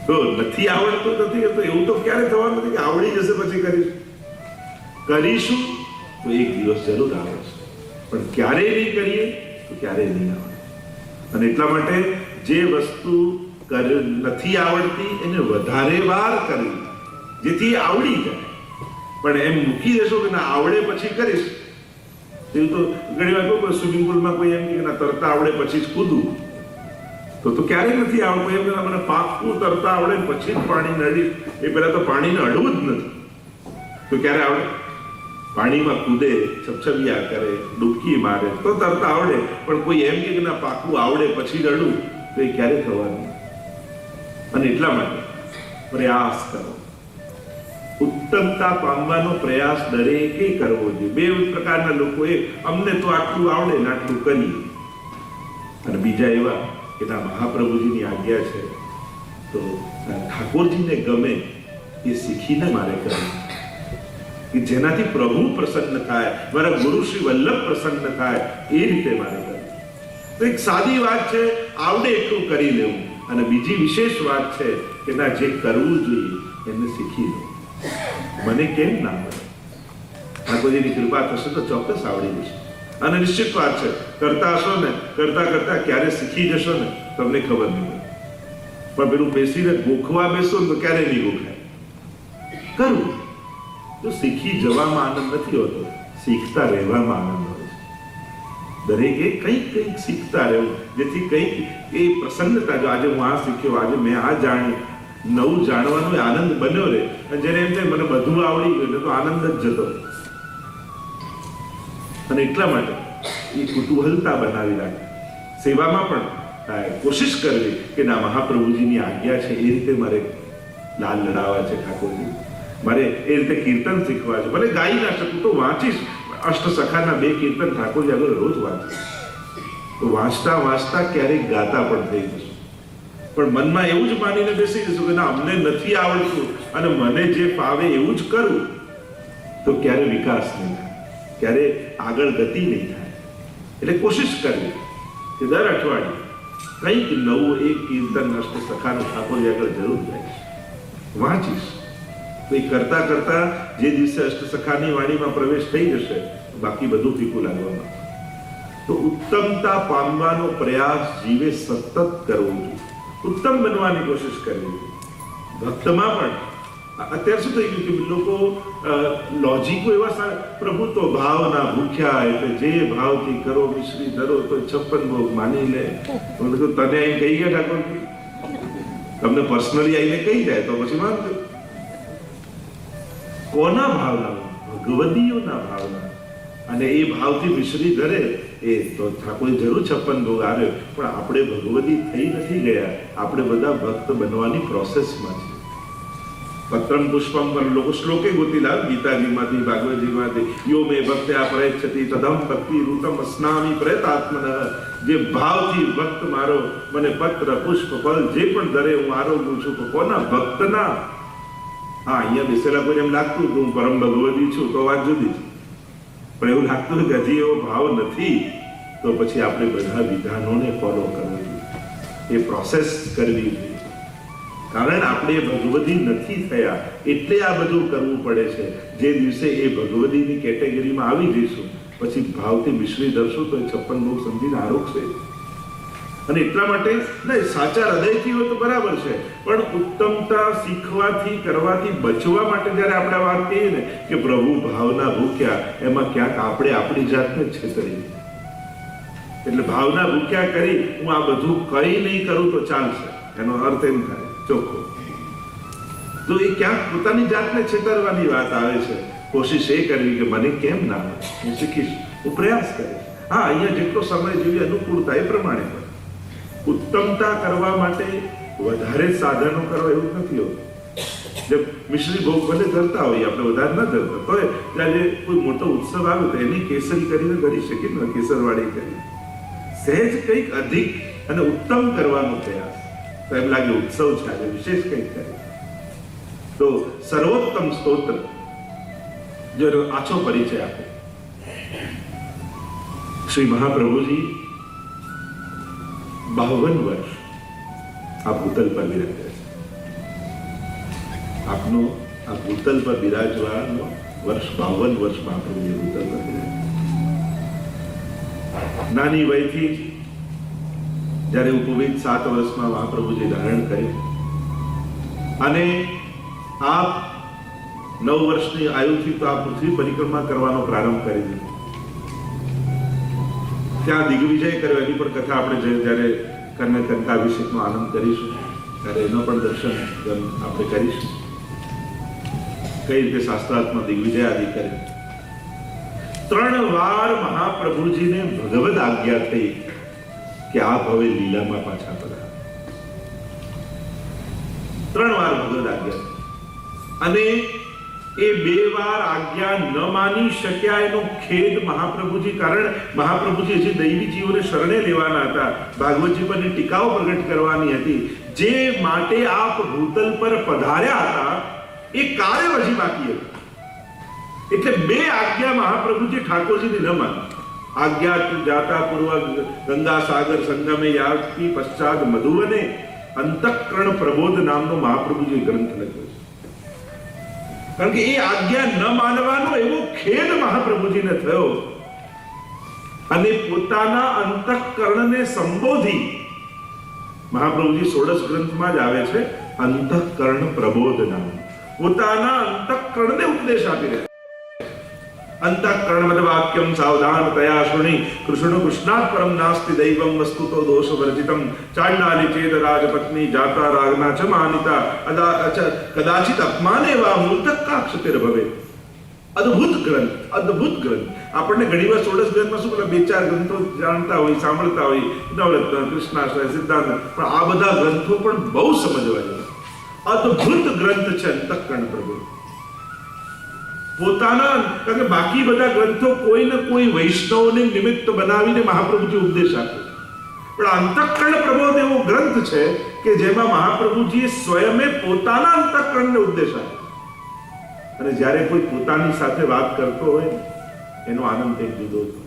તો નથી આવડતું નથી તો એવું તો ક્યારે થવાનું નથી કે આવડી જશે પછી કરીશું તો એક દિવસ જરૂર આવડશે, પણ ક્યારેય નહીં કરીએ તો ક્યારેય નહીં આવડે. અને એટલા માટે જે વસ્તુ નથી આવડતી એને વધારે વાર કરવી જેથી આવડી જાય. પણ એમ મૂકી દેશો કે ના આવડે પછી કરીશ, એવું તો ઘણી વાર કોઈ સ્વિમિંગ પુલમાં કોઈ એમ કે ના તરતા આવડે પછી જ કૂદવું, તો ક્યારેય નથી આવડતું. એમ કે મને પાકું તરતા આવડે પછી જ પાણી નડી, એ પહેલા તો પાણીને અડવું જ નથી તો ક્યારે આવડે? પાણીમાં કૂદે, છપછપિયા કરે, ડૂબકી મારે તો તરતા આવડે. પણ કોઈ એમ કે ના પાકું આવડે પછી જ અડવું તો એ ક્યારે થવાનું? અને એટલા માટે પ્રયાસ કરો. ઉત્તમતા પામવાનો પ્રયાસ દરેકે કરવો જોઈએ. 2 પ્રકારના લોકોએ અમને તો આટલું આવડે ને આટલું કરીએ, અને બીજા એવા કે ના મહાપ્રભુજીની આજ્ઞા છે તો ઠાકોરજીને ગમે એ શીખીને મારે કરવું. કે જેનાથી પ્રભુ પ્રસન્ન થાય, મારા ગુરુ શ્રી વલ્લભ પ્રસન્ન થાય, એ રીતે મારે કરવું. તો એક સાદી વાત છે, આવડે એટલું કરી લેવું. અને બીજી વિશેષ વાત છે કે ના, જે કરવું જોઈએ એને શીખી લો. મને કેમ ના મળે? ઠાકોરજીની કૃપા થશે તો ચોક્કસ આવડી જશે. અને નિશ્ચિત વાત છે, કરતા હશો ને, કરતા કરતા ક્યારે શીખી જશો ને તમને ખબર નહીં પડે. પણ પેલું બેસીને ગોખવા બેસો તો ક્યારે નહીં ગોખાય. કરવું તો શીખી જવામાં આનંદ નથી હોતો, શીખતા રહેવામાં આનંદ હોય છે. દરેકે કંઈક કંઈક શીખતા રહેવું, જેથી કંઈક એ પ્રસન્નતા, જો આજે હું આ શીખ્યો, આજે મેં આ જાણ્યું, નવું જાણવાનો આનંદ બન્યો રહે. અને જ્યારે એમ થાય મને બધું આવડી ગયું તો આનંદ જ જતો રહે. અને એટલા માટે એ કુતૂહલતા બનાવી રાખે. સેવામાં પણ કોશિશ કરવી કે ના, મહાપ્રભુજીની આજ્ઞા છે એ રીતે મારે લાલ લડાવવા છે ઠાકોરજી, મારે એ રીતે કીર્તન શીખવા છે. ભલે ગાઈ ના શકું તો વાંચીશ. અષ્ટસખાના 2 કીર્તન ઠાકોરજી આગળ રોજ વાંચીશ. તો વાંચતા વાંચતા ક્યારેક ગાતા પણ થઈ જશું. પણ મનમાં એવું જ માનીને બેસી જશું કે ના, અમને નથી આવડતું અને મને જે ફાવે એવું જ કરું, તો ક્યારે વિકાસ નહીં થાય, ક્યારે આગળ ગતિ નહીં થાય. એટલે કોશિશ કરવી કે દર અઠવાડિયે કંઈક નવું એક કીર્તન અષ્ટસખાનું ઠાકોરજી આગળ જરૂર જાય, વાંચીશ. તો એ કરતા કરતા જે દિવસે અષ્ટસખાની વાણીમાં પ્રવેશ થઈ જશે, બાકી બધું ફીકું લાગવામાં. તો ઉત્તમતા પામવાનો પ્રયાસ જીવે સતત કરવો જોઈએ. ઉત્તમ બનવાની કોશિશ કરવી. ભક્તમાં પણ અત્યાર શું થઈ ગયું કે લોકો લોજિકો એવા, પ્રભુ તો ભાવના ભૂખ્યા, એટલે જે ભાવથી કરો મિશ્રી ધરો તો 56 ભોગ માની લે. તને અહીં કહી ગયા ઠાકોરજી, તમને પર્સનલી આવીને કહી જાય તો પછી માનજો. કોના ભાવના? ભગવદીઓના ભાવના. અને એ ભાવથી મિશ્રી ધરે એ તો ઠાકોર જરૂર 56 ભોગ આવ્યો. પણ આપણે ભગવદી થઈ નથી ગયા, આપણે બધા ભક્ત બનવાની પ્રોસેસમાં છે. પત્રમ પુષ્પમ પર લોકો શ્લોકે ગોતી લાવ, ગીતાજીમાંથી, ભાગવતજીમાંથી. યો મે ભક્ત્યા પ્રયચ્છતિ તદમ ભક્તિ રૂતમ અસ્નામિ પ્રયતાત્મન. જે ભાવથી ભક્ત મારો મને પત્ર પુષ્પ ફળ જે પણ ધરે હું આરોગું છું, તો કોના? ભક્તના. હા, અહીંયા બેસેલા કોઈ એમ લાગતું કે હું પરમ ભગવદી છું તો વાત જુદી છે. પણ એવું લાગતું કે હજી એવો ભાવ નથી, તો પછી આપણે બધા વિધાનોને ફોલો કરવું જોઈએ, એ પ્રોસેસ કરવી જોઈએ. કારણ આપણે ભગવદી નથી થયા એટલે આ બધું કરવું પડે છે. જે દિવસે એ ભગવદીની કેટેગરીમાં આવી જઈશું, પછી ભાવથી મિશ્રી ધરશું તો એ 56 ભોગ સમજીને આરોગશે. અને એટલા માટે સાચા હૃદયથી હોય તો બરાબર છે, પણ ઉત્તમતા શીખવાથી, કરવાથી બચવા માટે જ્યારે આપણે વાત કહીએ ને કે પ્રભુ ભાવના ભૂખ્યા, એમાં ક્યાંક આપણે આપણી જાતને છેતરી. એટલે ભાવના ભૂખ્યા કરી હું આ બધું કઈ નહીં કરું તો ચાલશે, એનો અર્થ એમ થાય ચોખ્ખો. તો એ ક્યાંક પોતાની જાતને છેતરવાની વાત આવે છે. કોશિશ એ કરવી કે મને કેમ ના આવે, હું શીખીશ, હું પ્રયાસ કરીશ. હા, અહીંયા જેટલો સમય જેવી અનુકૂળતા એ પ્રમાણે પણ. ઉત્તમતા કરવા માટે વધારે સાધનો કરવા એવું નથી હોતું. જે મિશ્રી ભોગ ભલે ધરતા હોય, આપણે વધારે ન ધરતા તો જ્યારે કોઈ મોટો ઉત્સવ આવે તો એની કેસરી કરીને કરી શકીએ ને, કેસરવાળી કરી. સહેજ કંઈક અધિક અને ઉત્તમ કરવાનો પ્રયાસ. તો એમ લાગે ઉત્સવ છે આજે વિશેષ કંઈક કરે. તો સર્વોત્તમ સ્તોત્ર જો આછો પરિચય આપે. શ્રી મહાપ્રભુજી 52 વર્ષ આ ભૂતલ પર બિરાજ્યા છે. આપનો આ ભૂતલ પર બિરાજવાનો વર્ષ 52 વર્ષ મહાપ્રભુજી ભૂતલ પર બિરાજ્યા. નાની વયથી જ્યારે ઉપવિત 7 વર્ષમાં મહાપ્રભુજી ધારણ કર્યું અને આપ 9 વર્ષની આયુથી તો આ પૃથ્વી પરિક્રમા કરવાનો પ્રારંભ કરી દીધો. ત્યાં દિગ્વિજય કર્યો, એની પણ કથા આપણે જ્યારે કંકાભિષેકનો આનંદ કરીશું ત્યારે એનો પણ દર્શન આપણે કરીશું. કઈ રીતે શાસ્ત્રાર્થમાં દિગ્વિજય આદિ કરે. 3 વાર મહાપ્રભુજીને ભગવદ આજ્ઞા થઈ કે આપ હવે લીલામાં પાછા પધારો. 3 વાર ભગવદ આજ્ઞા. અને એ 2 વાર આજ્ઞા ન માની શક્યા એનો ખેદ મહાપ્રભુજી, કારણ મહાપ્રભુજી હજી દૈવી જીવોને શરણે લેવાના હતા, ભાગવતજી પરની ટીકાઓ પ્રગટ કરવાની હતી. જે માટે આપ ભૂતલ પર પધાર્યા હતા એ કાર્ય હજી બાકી હતું. એટલે બે આજ્ઞા મહાપ્રભુજી ઠાકોરજીની ન માની. આજ્ઞા જાતા પૂર્વ ગંગા સાગર સંગમે યાવતી પશ્ચાત મધુવને અંતઃકરણ પ્રબોધ નામનો મહાપ્રભુજી ગ્રંથ લખ્યો છે. કારણ કે એ આજ્ઞા ન માનવાનો એવો ખેદ મહાપ્રભુજીને થયો અને પોતાના અંતઃકરણને સંબોધી મહાપ્રભુજી 16 ગ્રંથમાં જ આવે છે અંતઃકરણ પ્રબોધ નામ. પોતાના અંતઃકરણને ઉપદેશ આપી રહ્યા. અંતઃકરણ મદ વાક્યમ સાવધાન તયા શુણી કૃષ્ણ કૃષ્ણાત પરમ નાસ્તિ દૈવમ વસ્તુતો દોષ વર્જિતમ ચાંડાલી ચેદ રાજપત્ની જાતા રાગના ચ માનિતા કદાચિત અપમાને વા મૂર્તકાક્ષતિર ભવે. અદ્ભુત ગ્રંથ, અદ્ભુત ગ્રંથ. આપણને ઘણીવાર 16 ગ્રંથમાં શું પેલા 2-4 ગ્રંથો જાણતા હોય, સાંભળતા હોય, નવરત્ન, કૃષ્ણાશ્રય, સિદ્ધાંત, પણ આ બધા ગ્રંથો પણ બહુ સમજવા જેવા. અદ્ભુત ગ્રંથ છે અંતઃકરણ પ્રભુ. પોતાના, કારણ કે બાકી બધા ગ્રંથો કોઈ ને કોઈ વૈષ્ણવને નિમિત્ત બનાવીને મહાપ્રભુજી ઉપદેશ આપે, પણ અંતઃકરણ પ્રબોધ એવો ગ્રંથ છે કે જેમાં મહાપ્રભુજીએ સ્વયં પોતાના અંતઃકરણને ઉપદેશ આપે. અને જ્યારે કોઈ પોતાની સાથે વાત કરતો હોય એનો આનંદ એક જુદો છે.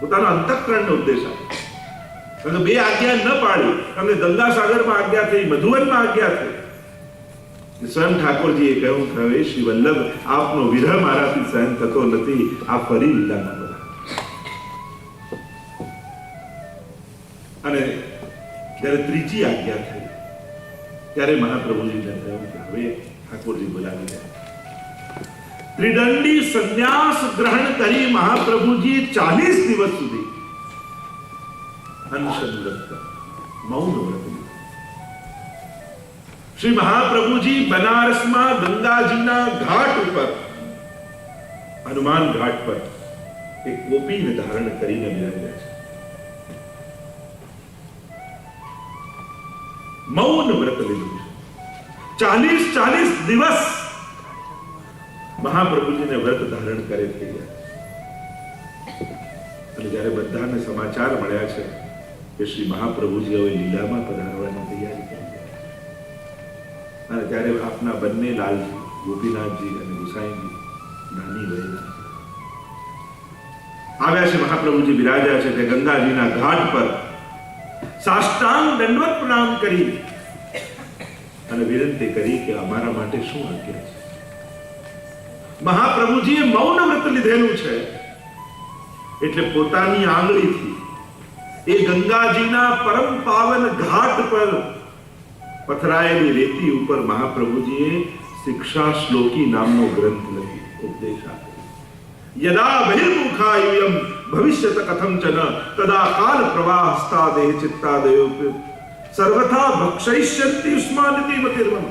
પોતાના અંતઃકરણને ઉપદેશ આપે. કારણ કે બે આજ્ઞા ન પાડી, કારણ કે ગંગા સાગરમાં આજ્ઞા થઈ, મધુવનમાં આજ્ઞા થઈ. સ્વયં ઠાકોરજીએ કહ્યું કે હવે શ્રી વલ્લભ આપનો વિરહ મારાથી સહન થતો નથી, આ ફરી લીલામાં બધા. અને જ્યારે ત્રીજી આજ્ઞા થઈ ત્યારે મહાપ્રભુજીને કહ્યું કે હવે ઠાકોરજી બોલાવી રહ્યા. ત્રિદંડી સંન્યાસ ગ્રહણ કરી મહાપ્રભુજી 40 દિવસ સુધી અનશન વ્રત, મૌન વ્રત. શ્રી મહાપ્રભુજી બનારસમાં ગંગાજીના ઘાટ ઉપર, હનુમાન ઘાટ પર એક ગોપીને ધારણ કરીને બિરાજ્યા છે. મૌન વ્રત લીધું છે. 40 દિવસ મહાપ્રભુજીને વ્રત ધારણ કરે થઈ ગયા. અને જ્યારે બધાને સમાચાર મળ્યા છે કે શ્રી મહાપ્રભુજી હવે લીલામાં પધારવાની તૈયારી કરી રહ્યા, અને ત્યારે આપના બંને લાલજી, ગોપીનાથજી અને ગુસાઈજી નાની વયના આવ્યા છે. મહાપ્રભુજી બિરાજ્યા છે તે ગંગાજીના ઘાટ પર સાષ્ટાંગ દંડવત પ્રણામ કરી અને વિનંતી કરી કે અમારા માટે શું આજ્ઞા છે. મહાપ્રભુજીએ મૌન વ્રત લીધેલું છે એટલે પોતાની આંગળીથી એ ગંગાજીના પરમ પાવન ઘાટ પર પથરાયેલી રેતી ઉપર મહાપ્રભુજીએ શિક્ષા શ્લોકી નામનો ગ્રંથ લખી ઉપદેશ આપ્યો. યદા બહિર્મુખાયુયમ ભવિષ્યત કથમ ચન તદા કાલ પ્રવાહસ્તા દેહ ચિત્તાદયો સર્વથા ભક્ષયિષ્યન્તિ ઉષ્માનિતિ મતિર્મમ.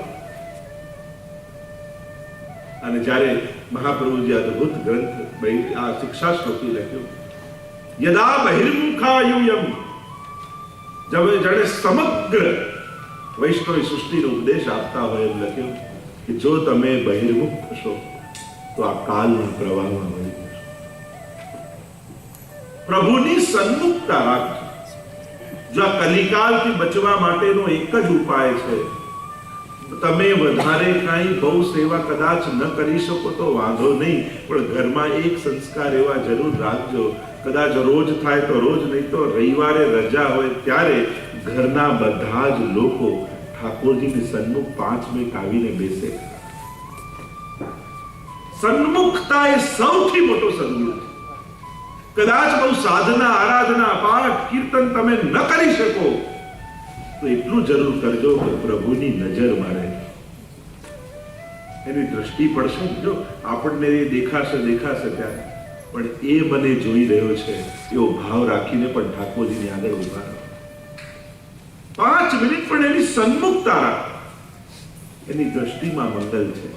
અને જ્યારે મહાપ્રભુજી અદ્ભુત ગ્રંથ આ શિક્ષા શ્લોકી લખ્યો, યદા બહિર્મુખાયુયમ, જાણે સમગ્ર વૈષ્ણવ સૃષ્ટિનો ઉપદેશ આપતા હોય એમ લખ્યું કે જો તમે બહિર્મુખ થશો તો આ કાલના પ્રવાહમાં વળી જશો. પ્રભુની સન્મુખતા રાખજો. જો આ કલિકાલથી બચવા માટેનો એક જ ઉપાય છે. તમે વધારે કાંઈ બહુ સેવા કદાચ ન કરી શકો તો વાંધો નહીં, પણ ઘરમાં એક સંસ્કાર એવા જરૂર રાખજો. કદાચ રોજ થાય તો રોજ, નહીં તો રવિવારે રજા હોય ત્યારે ઘરના બધા જ લોકો ઠાકોરજીની સન્મુખ 5 મિનિટ આવીને બેસે. સન્મુખતા એ સૌથી મોટો સદગુણ છે. કદાચ બહુ સાધના, આરાધના, પાઠ, કીર્તન તમે ન કરી શકો તો એટલું જરૂર કરજો કે પ્રભુની નજરમાં રહે, એની દ્રષ્ટિ પડશે. જો આપણને એ દેખાશે ત્યારે, પણ એ મને જોઈ રહ્યો છે એવો ભાવ રાખીને પણ ઠાકોરજીની આગળ ઉભા રહો. 5 મિનિટ પણ એની સન્મુખતા રાખો. એની દ્રષ્ટિમાં મંગલ છે,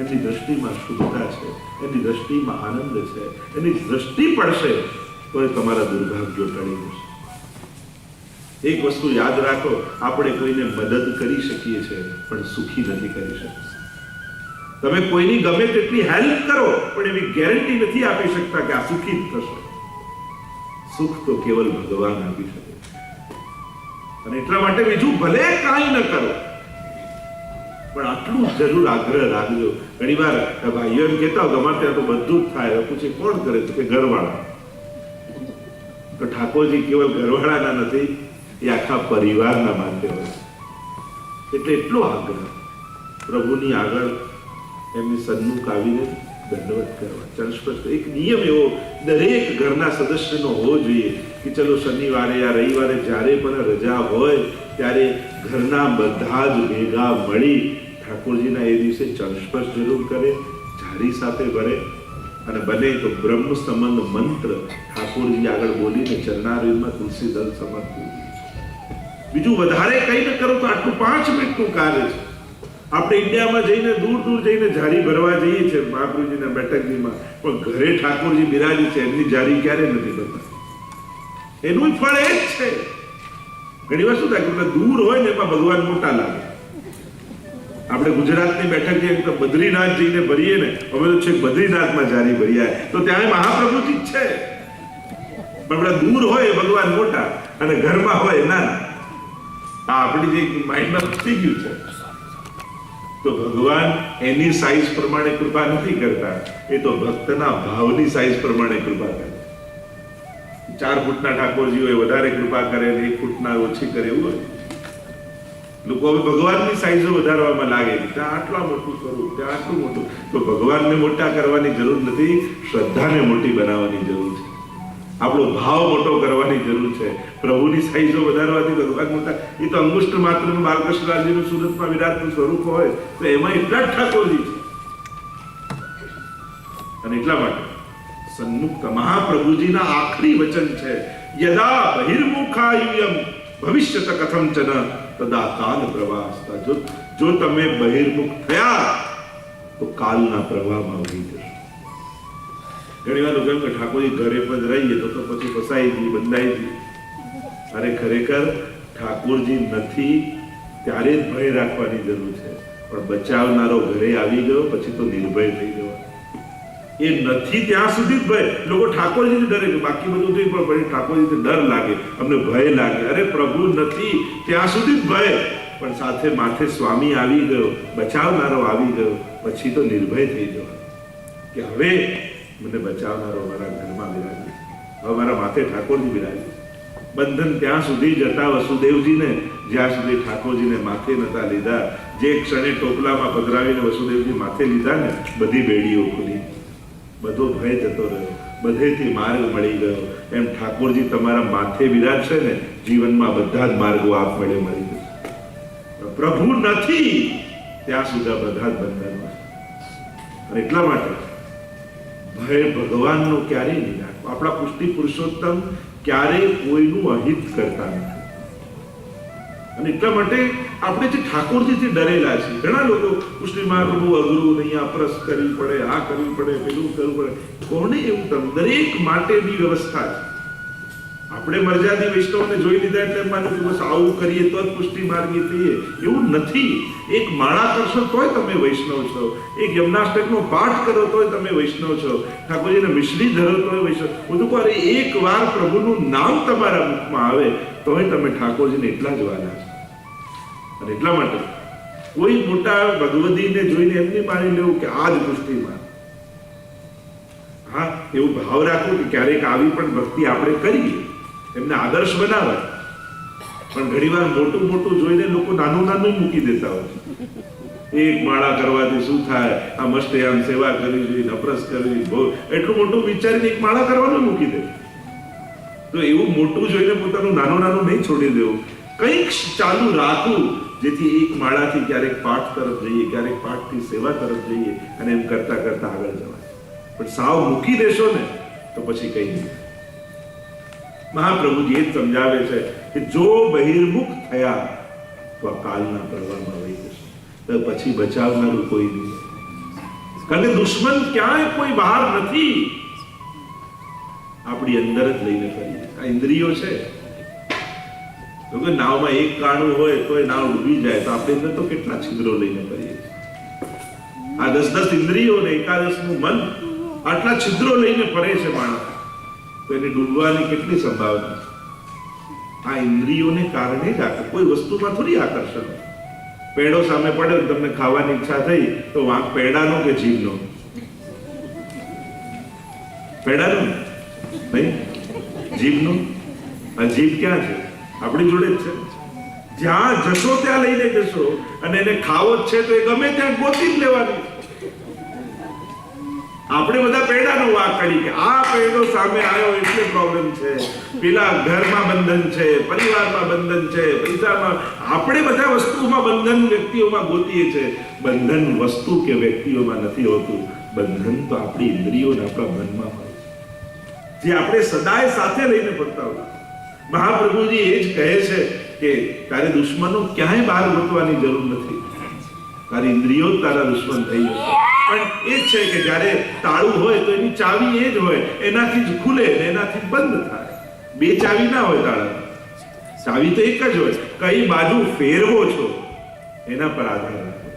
એની દ્રષ્ટિમાં શુદ્ધતા છે, એની દ્રષ્ટિમાં આનંદ છે. એની દ્રષ્ટિ પડશે તો એ તમારા દુર્ભાગ્યો ટળી જશે. એક વસ્તુ યાદ રાખો, આપણે કોઈને મદદ કરી શકીએ છીએ પણ સુખી નથી કરી શકતા. તમે કોઈની ગમે તેટલી હેલ્પ કરો પણ એવી ગેરંટી નથી આપી શકતા કે આ સુખી જ થશે. સુખ તો કેવલ ભગવાન આપી શકે. અને એટલા માટે બીજું ભલે કાંઈ ન કરો પણ આટલું જરૂર આગ્રહ રાખજો. ઘણીવાર ભાઈઓ એમ કહેતા હોય અમારે ત્યાં તો બધું જ થાય. પૂછે કોણ કરે છે? કે ઘરવાળા. તો ઠાકોરજી કેવલ ઘરવાળાના નથી, એ આખા પરિવારના માટે હોય. એટલે એટલો આગ્રહ પ્રભુની આગળ એમની સન્મુખ આવીને દંડવત કરવા, ચરણસ્પર્શ. એક નિયમ એવો દરેક ઘરના સદસ્યનો હોવો જોઈએ કે ચલો શનિવારે યા રવિવારે જ્યારે પણ રજા હોય ત્યારે ઘરના બધા જ ભેગા મળી ઠાકોરજીના એ દિવસે ચરણસ્પર્શ જરૂર કરે, ઝાડી સાથે ભરે, અને બને તો બ્રહ્મ સંબંધ મંત્ર ઠાકોરજી આગળ બોલીને ચરણારવિંદમાં તુલસી દળ સમર્પવું. બીજું વધારે કઈ ન કરો તો આટલું 5 મિનિટનું કાર્ય છે. આપણે ઇન્ડિયામાં જઈને દૂર દૂર જઈને ઝાડી ભરવા જઈએ છીએ મહાપ્રભુજીના બેઠકજીમાં, પણ ઘરે ઠાકોરજી બિરાજી છે એમની ઝાડી ક્યારે નથી ભરતા. એનું ફળ એ જ છે. ઘણી વાર શું થાય કે દૂર હોય ને એમાં ભગવાન મોટા લાગે. આપણે ગુજરાતની બેઠક જઈએ તો બદ્રીનાથ જઈને ભરીએ ને, અમે તો છે બદ્રીનાથમાં ઝાડી ભર્યા તો ત્યાં મહાપ્રભુજી જ છે, પણ આપણે દૂર હોય ભગવાન મોટા અને ઘરમાં હોય નાના. આ આપણી જે માઇન્ડમાં થઈ ગયું છે. તો ભગવાન એની સાઈઝ પ્રમાણે કૃપા નથી કરતા, એ તો ભક્તના ભાવની સાઈઝ પ્રમાણે કૃપા કરે. 4 ફૂટના ઠાકોરજી હોય વધારે કૃપા કરે, 1 ફૂટના ઓછી કરે, એવું હોય. લોકો હવે ભગવાનની સાઈઝો વધારવામાં લાગે કે ત્યાં આટલા મોટું કરું, ત્યાં આટલું મોટું. તો ભગવાનને મોટા કરવાની જરૂર નથી, શ્રદ્ધાને મોટી બનાવવાની જરૂર છે. આપણો ભાવ મોટો કરવાની જરૂર છે. પ્રભુની સાઈઝો વધારવાથી ભગવાન મોટા. એ તો અંગુષ્ઠ માત્રનું બાલકૃષ્ણજીનું સુરતમાં વિરાટનું સ્વરૂપ હોય તો એમાં એટલા જ ઠાકોરજી છે. અને એટલા માટે સન્મુક્ત મહાપ્રભુજીના આખરી વચન છે, યદા બહિર્મુખાયુયમ ભવિષ્યત કથંચન તદા કાલ પ્રવાસતા. જો તમે બહિર્મુખ થયા તો કાલના પ્રવાહમાં વહી જશો. ઘણી વાર લોકો એમ કે ઠાકોરજી ઘરે પણ રહીએ તો પછી ફસાઈ જઈએ, બંધાઈ જઈએ. અરે ખરેખર ઠાકોરજી નથી ત્યારે જ ભય રાખવાની જરૂર છે, પણ બચાવનારો ઘરે આવી ગયો પછી તો નિર્ભય થઈ જવા. એ નથી ત્યાં સુધી જ ભય. લોકો ઠાકોરજી ડરે છે, બાકી બધું થઈ પણ ઠાકોરજી ડર લાગે, અમને ભય લાગે. અરે પ્રભુ નથી ત્યાં સુધી જ ભય, પણ સાથે માથે સ્વામી આવી ગયો, બચાવનારો આવી ગયો પછી તો નિર્ભય થઈ જવા કે હવે મને બચાવનારો મારા ઘરમાં બિરાજે, હવે મારા માથે ઠાકોરજી બિરાજે. બંધન ત્યાં સુધી જતા વસુદેવજીને જ્યાં સુધી ઠાકોરજીને માથે નતા લીધા. જે ક્ષણે ટોપલામાં પધરાવીને વસુદેવજી માથે લીધા ને, બધી બેડીઓ ખુલી, બધો ભય જતો રહ્યો, બધેથી માર્ગ મળી ગયો. એમ ઠાકોરજી તમારા માથે બિરાજશે ને, જીવનમાં બધા જ માર્ગો આપમેળે મળી જશે. પ્રભુ નથી ત્યાં સુધી બધા જ બંધનમાં. અને એટલા માટે ભય ભગવાનનો ક્યારેય નહીં રાખવો. આપણા પુષ્ટિ પુરુષોત્તમ ક્યારેય કોઈનું અહિત કરતા નથી. અને એટલા માટે આપણે જે ઠાકોરજીથી ડરેલા છીએ, ઘણા લોકો પુષ્ટિમાં બહુ અઘરું, નહીં અપરસ કરવી પડે, આ કરવી પડે, પેલું કરવું પડે. કોને એવું તમે? દરેક માટેની વ્યવસ્થા છે. આપણે મર્યાદી વૈષ્ણવને જોઈ લીધા એટલે એમ માનું કે બસ આવું કરીએ તો જ પુષ્ટિ માર્ગી થઈએ, એવું નથી. એક માળા કરશો તોય તમે વૈષ્ણવ છો, એક યમનાષ્ટકનો પાઠ કરો તોય તમે વૈષ્ણવ છો, ઠાકોરજીને મિશ્રી ધરો તોય વૈષ્ણવ. બધું પર એક વાર પ્રભુનું નામ તમારા મુખમાં આવે તોય તમે ઠાકોરજીને એટલા જ વાલા છો. અને એટલા માટે કોઈ મોટા ભગવદીને જોઈને એમની માની લેવું કે આ જ પુષ્ટિમાં. હા, એવું ભાવ રાખો કે ક્યારેક આવી પણ ભક્તિ આપણે કરીએ, એમને આદર્શ બનાવે. પણ ઘણી વાર મોટું મોટું જોઈને લોકો નાનું નાનું મૂકી દેતા હોય. એક માળા કરવાથી શું થાય, આ મસ્તયામ સેવા કરવી જોઈએ, અપરસ કરવી, એટલું મોટું વિચારીને એક માળા કરવાનું મૂકી દે. તો એવું મોટું જોઈને પોતાનું નાનું નાનું નહીં છોડી દેવું, કંઈક ચાલુ રાખવું, જેથી એક માળાથી ક્યારેક પાઠ તરફ જઈએ, ક્યારેક પાઠથી સેવા તરફ જઈએ, અને એમ કરતા કરતા આગળ જવાય. પણ સાવ મૂકી દેશો ને તો પછી કઈ નહીં. મહાપ્રભુજી એ જ સમજાવે છે કે જો બહિર્મુખ થયા તો આ કાલના પ્રવાહમાં વહી જશે, તો પછી બચાવનારું કોઈ નહીં. કારણ કે દુશ્મન ક્યાંય કોઈ બહાર નથી, આપણી અંદર જ લઈને ફરીએ. આ ઇન્દ્રિયો છે. નાવમાં એક કાણું હોય તો એ નાવ ડૂબી જાય, તો આપણે અંદર તો કેટલા છિદ્રો લઈને ફરીએ. આ 10 ઇન્દ્રિયો ને એકાદશનું મન આટલા છિદ્રો લઈને ફરે છે માણસ, તો એને ડૂબવાની કેટલી સંભાવના. આ ઇન્દ્રિયોને કારણે જ કોઈ વસ્તુમાં થોડી આકર્ષણ. પેડો સામે પડ્યો તમને ખાવાની ઈચ્છા થઈ તો વાંક પેડાનો કે જીભનો? પેડાનો ભાઈ, જીભનું. આ જીભ ક્યાં છે? આપણી જોડે જ છે. જ્યાં જશો ત્યાં લઈને જશો અને એને ખાવો જ છે તો એ ગમે ત્યાં ગોતી જ લેવાની. આપણે બધા પેડાનો વાંક કાઢી કે આ પેડો સામે આવ્યો એટલે પ્રોબ્લેમ છે, પેલા ઘરમાં બંધન છે, પરિવારમાં બંધન છે, પૈસામાં. આપણે બધા વસ્તુઓમાં બંધન વ્યક્તિઓમાં ગોતીએ છે. બંધન વસ્તુ કે વ્યક્તિઓમાં નથી હોતું. બંધન તો આપણી ઇન્દ્રિયો અને આપણા મનમાં હોય, જે આપણે સદાય સાથે લઈને ફરતા હોય. મહાપ્રભુજી એ જ કહે છે કે તારે દુશ્મનો ક્યાંય બહાર ગોતવાની જરૂર નથી, તારી ઇન્દ્રિયો જ તારા દુશ્મન થઈ જશે. પણ એ જ છે કે જ્યારે તાળું હોય તો એની ચાવી એ જ હોય, એનાથી જ ખુલે ને એનાથી જ બંધ થાય. બે ચાવી ના હોય તાળા, ચાવી તો એક જ હોય. કઈ બાજુ ફેરવો છો એના પર આધાર રાખો.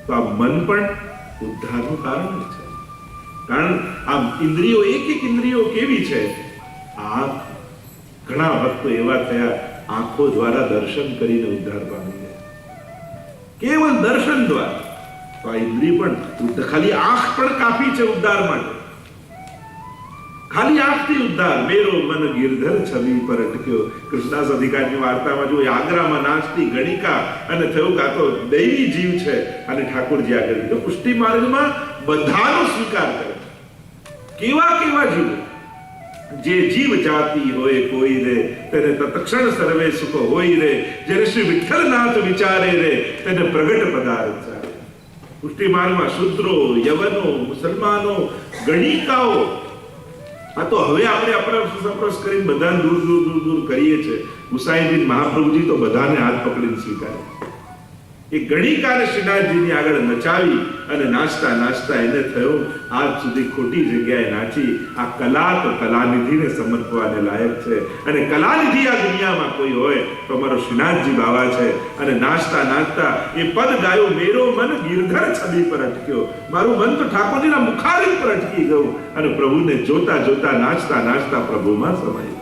તો આ મન પણ ઉદ્ધારનું કારણ છે. કારણ આ ઇન્દ્રિયો એક ઇન્દ્રિયો કેવી છે? આંખ. ઘણા ભક્તો એવા થયા આંખો દ્વારા દર્શન કરીને ઉદ્ધાર પામી ગયા, કેવલ દર્શન દ્વારા. તો આ ઇન્દ્રિય પણ ખાલી આંખ પણ કાફી છે ઉદ્ધાર માટે. ખાલી આંખથી ઉદ્ધાર. મેરો મન ગિરધર છબી પર અટક્યો. કૃષ્ણદાસ અધિકારીની વાર્તામાં જો આગ્રામાં નાચતી ગણિકા અને થયું કે આ તો દૈવી જીવ છે અને ઠાકોરજી આગળ તો પુષ્ટિ માર્ગમાં બધાનો સ્વીકાર કરે. કેવા કેવા જીવો? જે જીવ જાતિ હોય કોઈ રે તેને તત્ક્ષણ સર્વે સુખ હોય રે. જેને શ્રી વિઠ્ઠલનાથ વિચારે રે તેને પ્રગટ પદાર્થ ચાલે. પુષ્ટિ માર્ગમાં શૂદ્રો, યવનો, મુસલમાનો, ગણિકાઓ. આ તો હવે આપણે અપરસ કરીને બધા દૂર કરીએ છીએ. ગુસાઈજી મહાપ્રભુજી તો બધાને હાથ પકડીને સ્વીકારે. એ ગણિકાને શ્રીનાથજીની આગળ નચાવી અને નાચતા નાચતા એને થયું આજ સુધી ખોટી જગ્યાએ નાચી. આ કલા તો કલાનિધિને સમર્પવાને લાયક છે, અને કલાનિધિ આ દુનિયામાં કોઈ હોય તો અમારો શ્રીનાથજી બાવા છે. અને નાચતા નાચતા એ પદ ગાયું, મેરો મન ગિરધર છબી પર અટક્યો. મારું મન તો ઠાકોરજીના મુખારી પર અટકી ગયું અને પ્રભુને જોતા જોતા નાચતા નાચતા પ્રભુમાં સમાયું.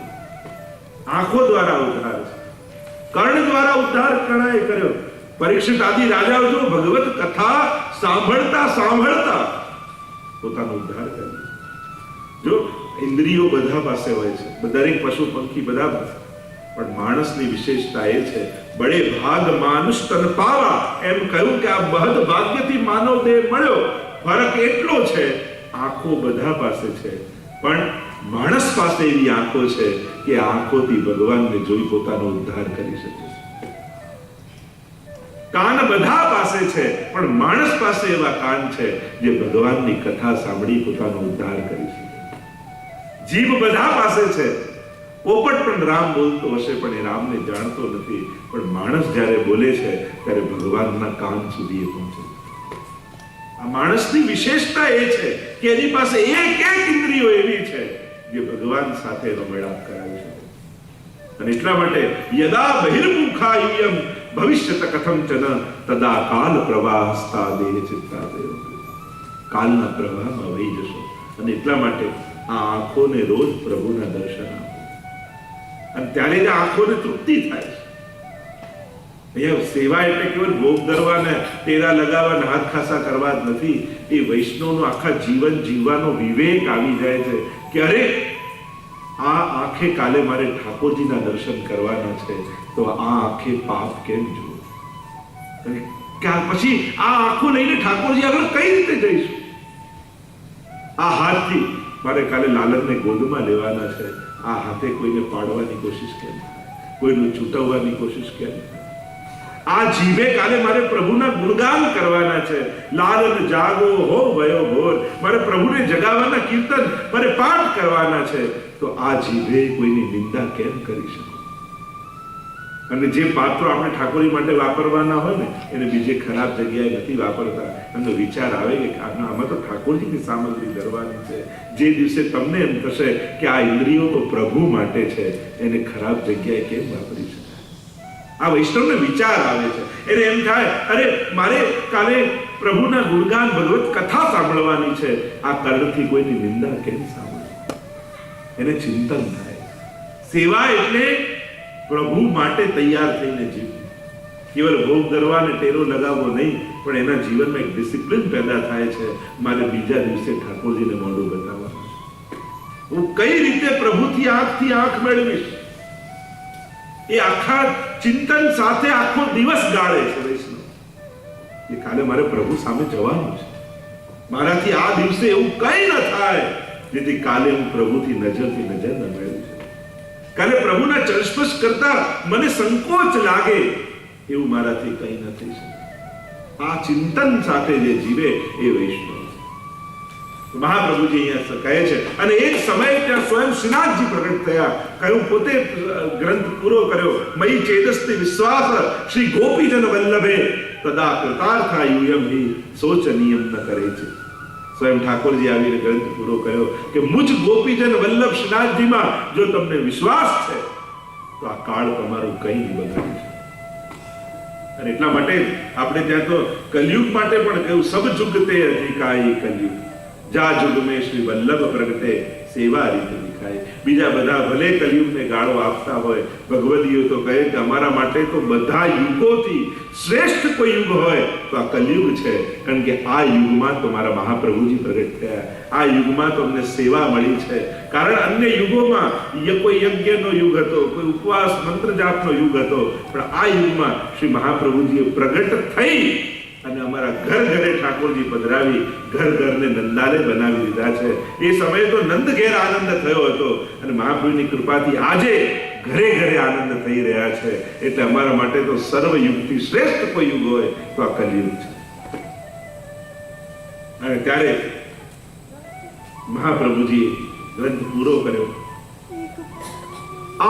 આંખો દ્વારા ઉદ્ધાર છે, કર્ણ દ્વારા ઉદ્ધાર કર્ણાએ કર્યો. પરીક્ષિત આદિ રાજાઓ જો ભગવત કથા સાંભળતા સાંભળતા પોતાનો ઉદ્ધાર કર્યો. જો ઇન્દ્રિયો બધા પાસે હોય છે, દરેક પશુ પંખી બધા પાસે, પણ માણસની વિશેષતા એ છે બડે ભાગ માનુષ તન પાવા. એમ કહ્યું કે આ બહદ ભાગ્યથી માનવ દેહ મળ્યો. ફરક એટલો છે આંખો બધા પાસે છે, પણ માણસ પાસે એવી આંખો છે કે આંખોથી ભગવાનને જોઈ પોતાનો ઉદ્ધાર કરી શકે છે. કાન બધા પાસે છે, પણ માણસ પાસે એવા કાન છે જે ભગવાનની કથા સાંભળી પોતાનો ઉદ્ધાર કરી શકે. જીભ બધા પાસે છે. પોપટ પણ રામ બોલતો હશે પણ એ રામને જાણતો નથી, પણ માણસ જ્યારે બોલે છે ત્યારે ભગવાનના કાન સુધી એ પહોંચે. આ માણસની વિશેષતા એ છે કે એની પાસે એક ઇન્દ્રિયો એવી છે જે ભગવાન સાથે એનો મેળાપ કરાવી શકે. અને એટલા માટે યદા બહિર્મુખાયમ ભવિષ્યત કથંચન તદા કાલ પ્રવાહસ્તા દેહ ચિત્તાદેવ. કાલના પ્રવાહમાં વહી જશો. અને એટલા માટે આ આંખોને રોજ પ્રભુના દર્શન આપો, અને ત્યારે જ આંખોને તૃપ્તિ થાય છે. અહીંયા સેવા એટલે કેવળ ભોગ ધરવાને, તેરા લગાવવાને, હાથ ખાસા કરવા જ નથી. એ વૈષ્ણવનું આખા જીવન જીવવાનો વિવેક આવી જાય છે કે અરે આ આંખે કાલે મારે ઠાકોરજીના દર્શન કરવાના છે, તો આ આંખે પાપ કેમ જોવું? અને પછી આ આંખો લઈને ઠાકોરજી આગળ કઈ રીતે જઈશું? આ હાથથી મારે કાલે લાલનને ગોદમાં લેવાના છે, આ હાથે કોઈને પાડવાની કોશિશ કેમ થાય? કોઈનું છૂટવવાની કોશિશ કેમ થાય? આ જીભે કાલે મારે પ્રભુના ગુણગાન કરવાના છે. લાલન જાગો હો ભયો ભોર, મારે પ્રભુને જગાવવાના કીર્તન મારે પાઠ કરવાના છે, તો આ જીભે કોઈની નિંદા કેમ કરી શકો? અને જે પાત્રો આપણે ઠાકોરી માટે વાપરવાના હોય ને એને બીજે ખરાબ જગ્યાએ નથી વાપરતા. એનો વિચાર આવે કે આમાં તો ઠાકોરજીની સામગ્રી ધરવાની છે. જે દિવસે તમને એમ થશે કે આ ઇન્દ્રિયો તો પ્રભુ માટે છે, એને ખરાબ જગ્યાએ કેમ વાપરી શકાય? આ વૈષ્ણવને વિચાર આવે છે. એને એમ થાય અરે મારે કાલે પ્રભુના ગુણગાન ભગવત કથા સાંભળવાની છે, આ કર્ણથી કોઈની નિંદા કેમ સાંભળે? એને ચિંતન થાય. સેવા એટલે પ્રભુ માટે તૈયાર થઈને જીવવું. કેવલ ભોગ ધરવા ને ટેરો લગાવવો નહીં, પણ એના જીવનમાં એક ડિસિપ્લિન પેદા થાય છે. મારે બીજા દિવસે ઠાકોરજીને મોઢું બતાવવાનું, હું કઈ રીતે પ્રભુથી આંખથી આંખ મેળવીશ, એ આખા ચિંતન સાથે આખો દિવસ ગાળે છે વૈષ્ણવ. એ કાલે મારે પ્રભુ સામે જવાનું છે, મારાથી આ દિવસે એવું કઈ ન થાય જેથી કાલે હું પ્રભુથી નજરથી નજર ન મેળવી શકું. કાલે પ્રભુના ચરણસ્પર્શ કરતા મને સંકોચ લાગે એવું મારાથી કઈ ન થઈ શકે. આ ચિંતન સાથે જે જીવે એ વૈષ્ણવ. મહાપ્રભુજી અહીંયા કહે છે, અને એક સમયે ત્યાં સ્વયં શ્રીનાથજી પ્રગટ થયા. કહ્યું, પોતે ગ્રંથ પૂરો કર્યો. મયી ચેતસ્તિ વિશ્વાસ શ્રી ગોપીજન વલ્લભે તદા કૃતાર્થા યુયમ હિ શોચનીયમ ન કરે છે. સ્વયં ઠાકોરજી આવીને ગ્રંથ પૂરો કર્યો કે મુજ ગોપીજન વલ્લભ શ્રીનાથજીમાં જો તમને વિશ્વાસ છે તો આ કાળ તમારું કઈ નહીં બગાડી છે. અને એટલા માટે આપણે ત્યાં તો કલયુગ માટે પણ કહ્યું, સબ જુગતે અધિકાઈ કલયુગ જા જુગ મેં શ્રી વલ્લભ પ્રગટે સેવા રીતે દેખાય. બીજા બધા ભલે કલયુગને ગાળો આપતા હોય, ભગવદીઓ તો કહે કે અમારા માટે તો બધા યુગોથી શ્રેષ્ઠ કોઈ યુગ હોય તો આ કલયુગ છે. કારણ કે આ યુગમાં તો મારા મહાપ્રભુજી પ્રગટ થયા, આ યુગમાં તો અમને સેવા મળી છે. કારણ અન્ય યુગોમાં કોઈ યજ્ઞનો યુગ હતો, કોઈ ઉપવાસ મંત્ર જાપનો યુગ હતો, પણ આ યુગમાં શ્રી મહાપ્રભુજીએ પ્રગટ થઈ અને અમારા ઘર ઘરે ઠાકોરજી પધરાવી, ઘર ઘરને નંદાલે બનાવી દીધા છે. એ સમયે તો નંદ ઘેર આનંદ થયો હતો, અને મહાપ્રભુની કૃપાથી આજે ઘરે ઘરે આનંદ થઈ રહ્યા છે. એટલે અમારા માટે તો સર્વ યુગથી શ્રેષ્ઠ કોઈ યુગ હોય તો આ કલયુગ છે. અને ત્યારે મહાપ્રભુજીએ ગ્રંથ પૂરો કર્યો.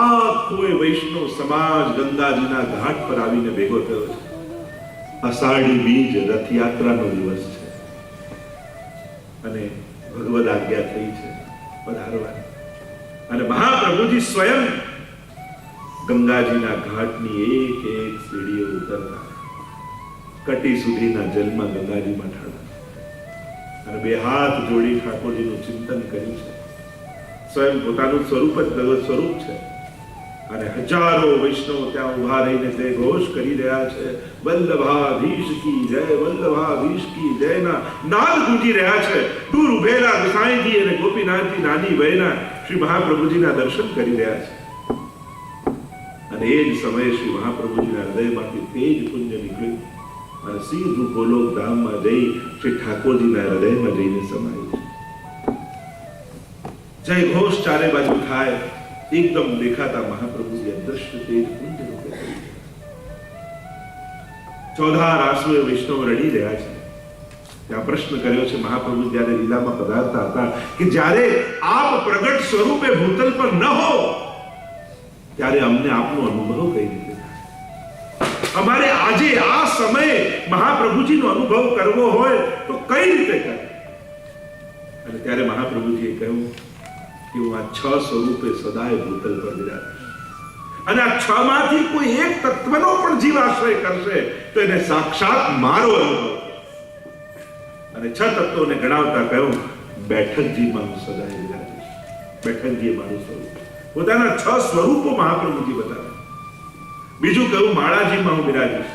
આખો વૈષ્ણવ સમાજ ગંગાજીના ઘાટ પર આવીને ભેગો થયો છે. અષાઢી બીજ રથયાત્રાનો દિવસ છે અને ભગવદ આજ્ઞા થઈ છે પધારવાની. અને મહાપ્રભુજી સ્વયં ગંગાજીના ઘાટની એક એક સીડીઓ ઉતરતા કટી સુધીના જલમાં ગંગાજીમાં ઠાળા અને બે હાથ જોડી ઠાકોરજીનું ચિંતન કર્યું છે. સ્વયં પોતાનું સ્વરૂપ જ ભગવત સ્વરૂપ છે. અને હજારો વૈષ્ણવ ત્યાં ઉભા રહીને તે ઘોષ કરી રહ્યા છે, વલ્લભાધીશ કી જય, વલ્લભાધીશ કી જય ના નાદ ગૂંજી રહ્યા છે. દૂર ઉભેલા ગુસાઈજી અને ગોપીનાથજી નાની વયના શ્રી મહાપ્રભુજીના દર્શન કરી રહ્યા છે. અને એ જ સમયે શ્રી મહાપ્રભુજીના હૃદયમાંથી તેજ પુણ્ય નીકળ્યું અને સીધું ગોલોક ધામમાં જઈ શ્રી ઠાકોરજીના હૃદયમાં જઈને સમાયું. જય ઘોષ ચારે બાજુ થાય, એકદમ દેખાતા મહાપ્રભુજી અદ્રશ્ય તેજ પુંજ રૂપે થઈ ગયા. ચોધા રાસોએ વૈષ્ણવ રડી રહ્યા છે. ત્યાં પ્રશ્ન કર્યો છે મહાપ્રભુ જ્યારે લીલામાં પધારતા હતા કે જ્યારે આપ પ્રગટ સ્વરૂપે ભૂતલ પર ન હો ત્યારે અમને આપનો અનુભવ કઈ રીતે થાય? અમારે આજે આ સમયે મહાપ્રભુજીનો અનુભવ કરવો હોય તો કઈ રીતે કરે? અને ત્યારે મહાપ્રભુજીએ કહ્યું કે હું આ 6 સ્વરૂપે સદાય ભૂતલ પર વિરાજીશ, અને આ 6 માંથી કોઈ એક તત્વનો પણ જીવ આશ્રય કરશે તો એને સાક્ષાત મારો અનુભવ. અને 6 તત્વોને ગણાવતા કહ્યું, બેઠકજીમાં હું સદાય વિરાજીશ. બેઠકજી મારું સ્વરૂપ. પોતાના 6 સ્વરૂપો મહાપ્રભુજી બતાવે. બીજું કહ્યું, માળાજીમાં હું વિરાજીશ.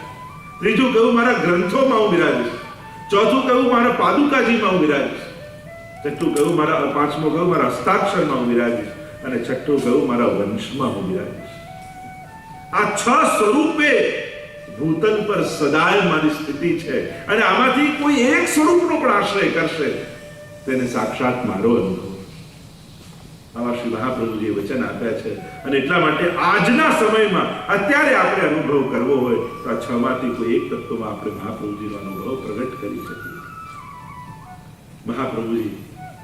ત્રીજું કહ્યું, મારા ગ્રંથોમાં હું વિરાજીશ. ચોથું કહ્યું, મારા પાદુકાજીમાં હું વિરાજીશ. છઠ્ઠું કહ્યું, પાંચમું કહ્યું, મારા હસ્તાક્ષરમાં હું વિરાજીશ. અને છઠ્ઠું કહ્યું, મારા વંશમાં હું વિરાજીશ. આ 6 સ્વરૂપે ભૂતલ પર સદાય મારી સ્થિતિ છે, અને આમાંથી કોઈ એક સ્વરૂપનો પણ આશ્રય કરશે તેને સાક્ષાત મારો અનુભવ. આવા શ્રી મહાપ્રભુજીએ વચન આપ્યા છે. અને એટલા માટે આજના સમયમાં અત્યારે આપણે અનુભવ કરવો હોય તો આ 6 માંથી કોઈ એક તત્વમાં આપણે મહાપ્રભુજીનો અનુભવ પ્રગટ કરી શકીએ. મહાપ્રભુજી